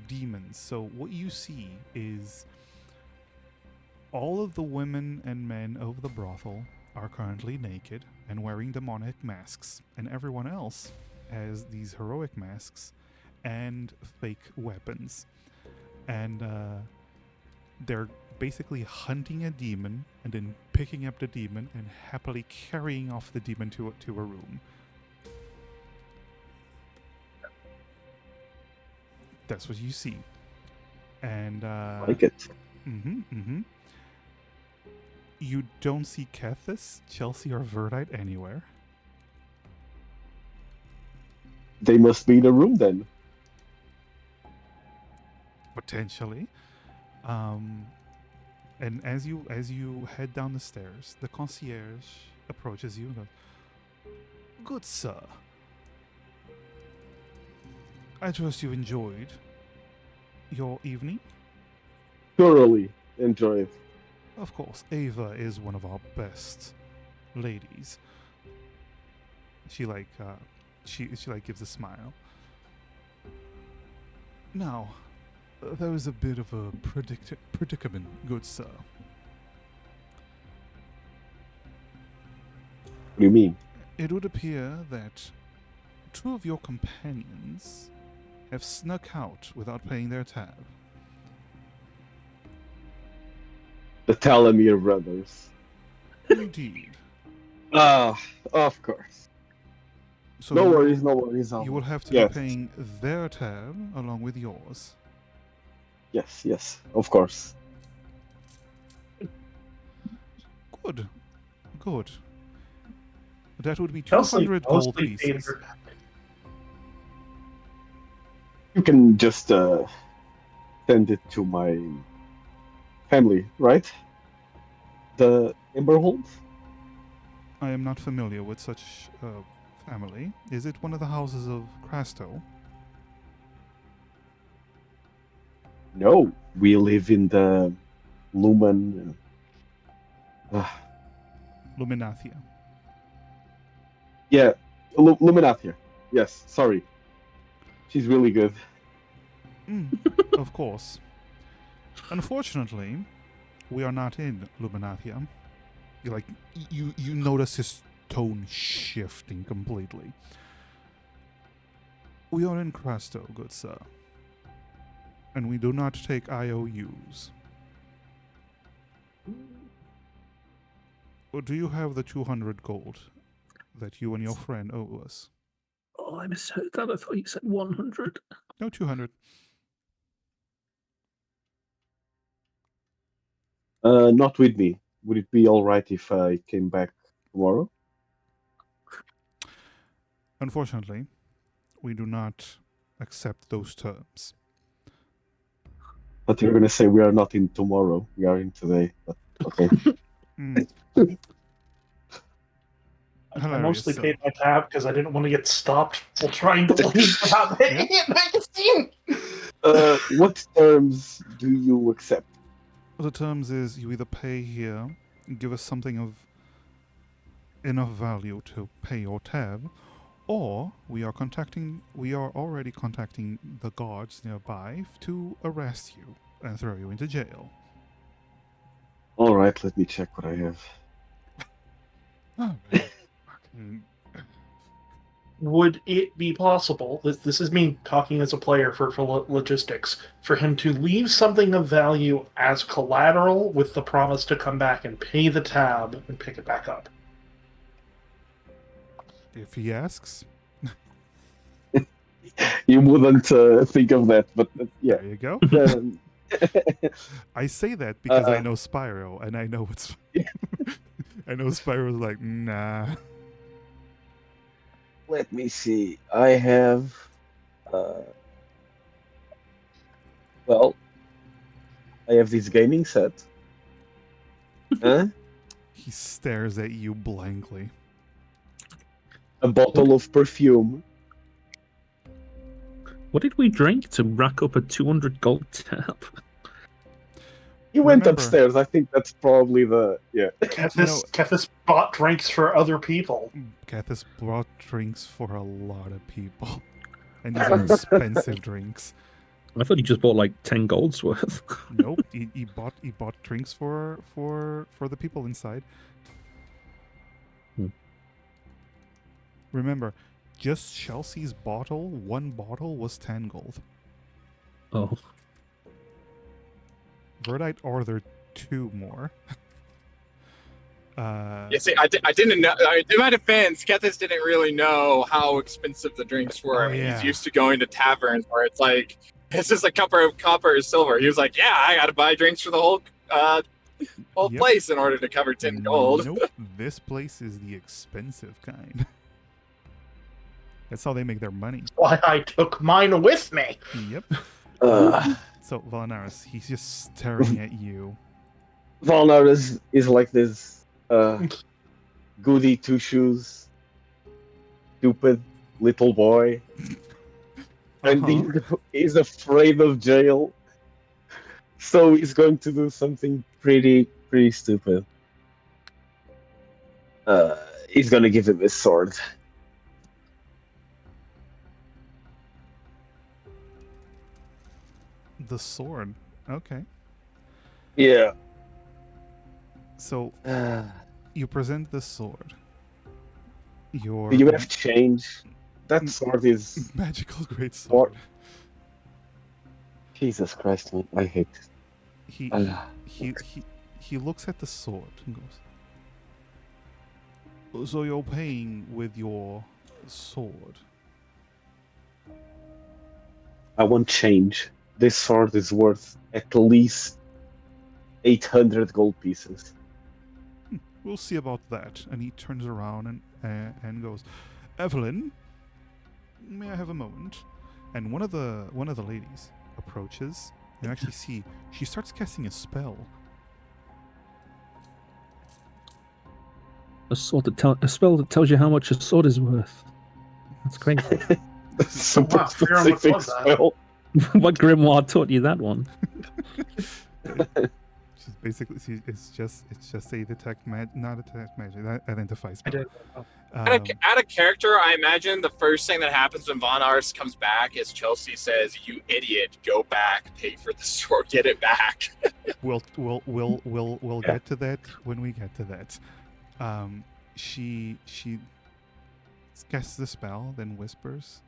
demons. So what you see is all of the women and men of the brothel are currently naked and wearing demonic masks, and everyone else has these heroic masks and fake weapons. And they're basically hunting a demon and then picking up the demon and happily carrying off the demon to a room. That's what you see. And Like it. You don't see Kethis, Chelsea, or Verdite anywhere. They must be in a room then. Potentially. And as you head down the stairs, the concierge approaches you and goes, "Good sir, I trust you enjoyed your evening." Thoroughly enjoy it. Of course, Ava is one of our best ladies. She gives a smile. Now, there is a bit of a predicament, good sir. What do you mean? It would appear that two of your companions have snuck out without paying their tab. The Talamir brothers. Indeed. Of course. So No you worries, will- no worries. You will have to Yes. be paying their tab along with yours. Yes, of course. Good. That would be Chelsea 200 gold mostly paid pieces. her. You can just send it to my family, right? The Emberholds? I am not familiar with such family. Is it one of the houses of Crasto? No, we live in the Lumen. Luminathia. Yeah, Luminathia. Yes, sorry. She's really good. Of course. Unfortunately, we are not in Luminathia. You notice his tone shifting completely. We are in Crasto, good sir. And we do not take IOUs. Or do you have the 200 gold that you and your friend owe us? Oh, I misheard that. I thought you said 100. No, 200. Not with me. Would it be alright if I came back tomorrow? Unfortunately, we do not accept those terms. But you're gonna say we are not in tomorrow, we are in today. But okay. Mm, I hilarious. mostly So, paid my tab because I didn't want to get stopped while trying to leave without making it magazine. What terms do you accept? the terms is you either pay here, give us something of enough value to pay your tab, or we are already contacting the guards nearby to arrest you and throw you into jail. All right, let me check what I have. Oh, man. Fucking- Would it be possible, this is me talking as a player for logistics, for him to leave something of value as collateral with the promise to come back and pay the tab and pick it back up? if he asks, You wouldn't think of that, but yeah. there you go. Um, I say that because I Uh, know Spyro, and I know what's. I know Spyro's like, nah. let me see. I have. Well, I have this gaming set. Huh? He stares at you blankly. A bottle of perfume. What did we drink to rack up a 200 gold tab? He went Remember- upstairs. I think that's probably the Kethis bought drinks for other people. Cathis brought drinks for a lot of people, and these are expensive drinks. I thought he just bought like 10 gold's worth. Nope, he bought drinks for the people inside. Hmm. Remember, just Chelsea's bottle, one bottle was 10 gold. Oh, Verdite ordered 2 more. Yeah, see, I didn't know. In my defense, Kethis didn't really know how expensive the drinks were. Oh, yeah. He's used to going to taverns where it's like, this is a copper or silver. He was like, yeah, I got to buy drinks for the whole Yep. place in order to cover 10 gold. Nope, this place is the expensive kind. That's how they make their money. Why I took mine with me. Yep. Uh, So Valanaris, he's just staring at you. Valnar is like this goody two shoes, stupid little boy, and he's afraid of jail. So he's going to do something pretty stupid. He's gonna give him his sword. The sword. Okay. Yeah. So you present the sword. Your Do you have change? That sword is magical great sword. Jesus Christ, man! I hate it. He, Ah. he looks at the sword and goes, so you're paying with your sword. I want change. This sword is worth at least 800 gold pieces. We'll see about that. And he turns around and goes, Evelyn, may I have a moment? And one of the ladies approaches. You actually see she starts casting a spell. a spell that tells you how much a sword is worth. That's crazy. Super wow, I forgot how much specific was that? spell. What grimoire taught you that one? She's basically it's just a detect not a detect magic, that identify I spell. did. Out of character, I imagine the first thing that happens when Von Ars comes back is Chelsea says, "You idiot, go back, pay for the sword, get it back." We'll get to that when we get to that. She casts the spell, then whispers,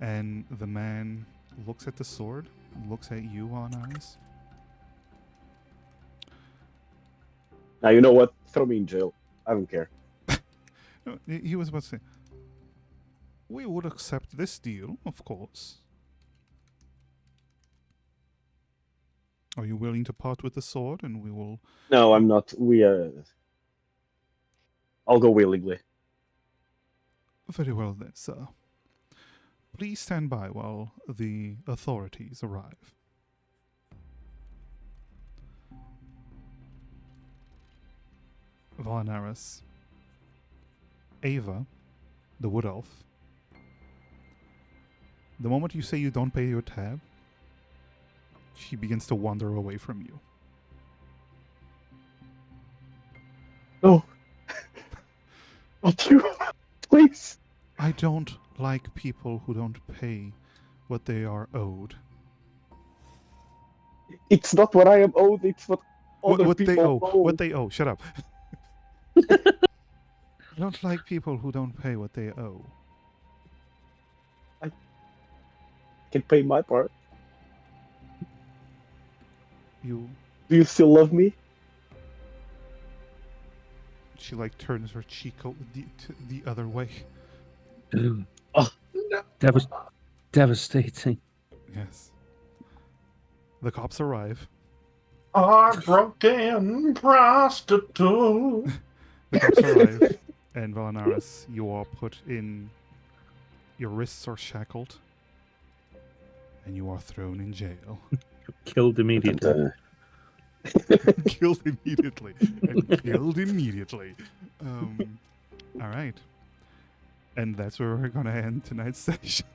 and the man looks at the sword, looks at you on eyes. Now you know what? Throw me in jail. I don't care. No, he was about to say, "We would accept this deal, of course. Are you willing to part with the sword, and we will?" No, I'm not. I'll go willingly. Very well then, sir. Please stand by while the authorities arrive. Valanaris, Ava, the wood elf. The moment you say you don't pay your tab, she begins to wander away from you. No. Not you. Please. I don't like people who don't pay what they are owed. It's not what I am owed, it's what other What people they owe. owe. What they owe. Shut up. I don't like people who don't pay what they owe. Can pay my part. You. Do you still love me? She like turns her cheek the other way. Devastating. Yes. The cops arrive. Our broken prostitute. The cops arrive, and Valanaris, you are put in. Your wrists are shackled, and you are thrown in jail. Killed immediately. Killed immediately. And killed immediately. All right. And that's where we're going to end tonight's session.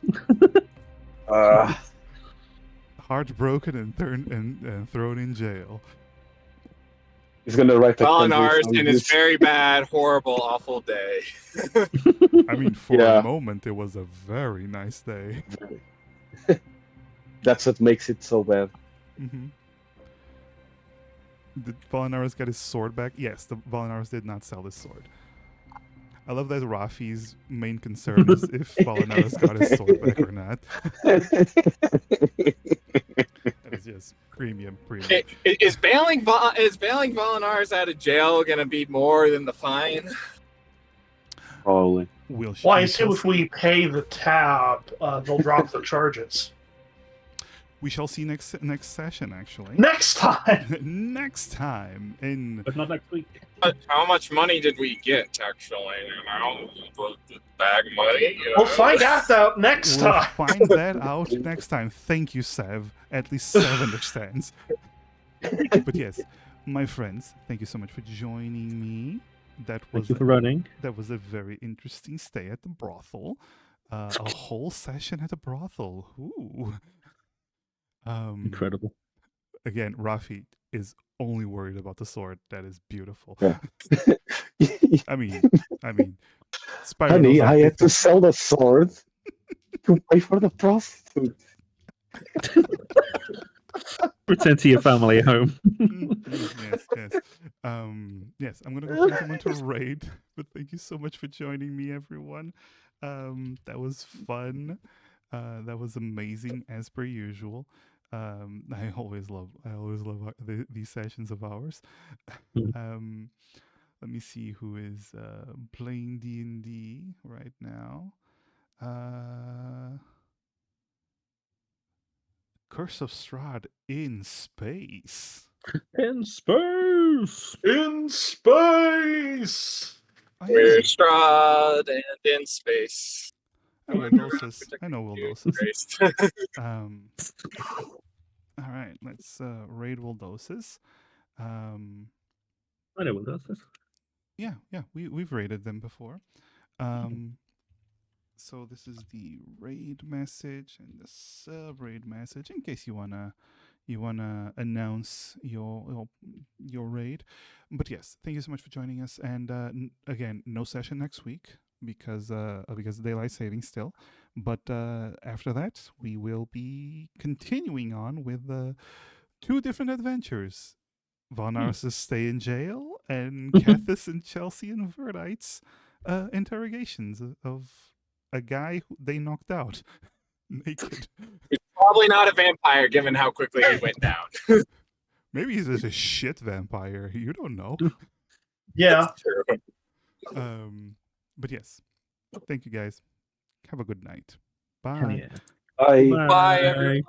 Heartbroken and thrown in jail. He's gonna write a Valinar's in his very bad, horrible, awful day. I mean, for a moment, it was a very nice day. That's what makes it so bad. Mm-hmm. Did Valinaris get his sword back? Yes, the Valinaris did not sell his sword. I love that Rafi's main concern is if Valinaris got his sword back or not. That is just premium. Is bailing Valinaris out of jail gonna be more than the fine? Probably. Well, I assume if we pay the tab, they'll drop the charges. We shall see next session, actually. Next time! Next time in... But not next week. How much money did we get, actually? The bag of money? We'll find out that next We'll time. find that out next time. Thank you, Sev. At least Sev understands. But yes, my friends, thank you so much for joining me. Thank you for running. That was a very interesting stay at the brothel. A whole session at the brothel. Ooh. Incredible. Again, Rafi is only worried about the sword. That is beautiful. Yeah. I mean, Spyro Honey, knows I had to sell the sword to pay for the prostitute. Pretend to your family at home. yes. Yes, I'm gonna go find someone to raid. But thank you so much for joining me, everyone. That was fun. That was amazing as per usual. I always love these sessions of ours. Let me see who is playing D&D right now. Curse of Strahd in space. In space. In space! We're Strahd and in space. I know Wildosis. Christ. All right, let's raid Wildosis. I know what does this. Yeah, we've raided them before. So this is the raid message and the sub raid message in case you wanna announce your raid. But yes, thank you so much for joining us. And again, no session next week because of daylight saving still. But after that, we will be continuing on with 2 different adventures. Valinaris' stay in jail and Cathis and Chelsea and Verdites interrogations of a guy who they knocked out naked. He's probably not a vampire given how quickly he went down. Maybe he's just a shit vampire. You don't know. Yeah. That's true. But yes, thank you guys. Have a good night. Bye. Hell yeah. Bye. Bye, everyone.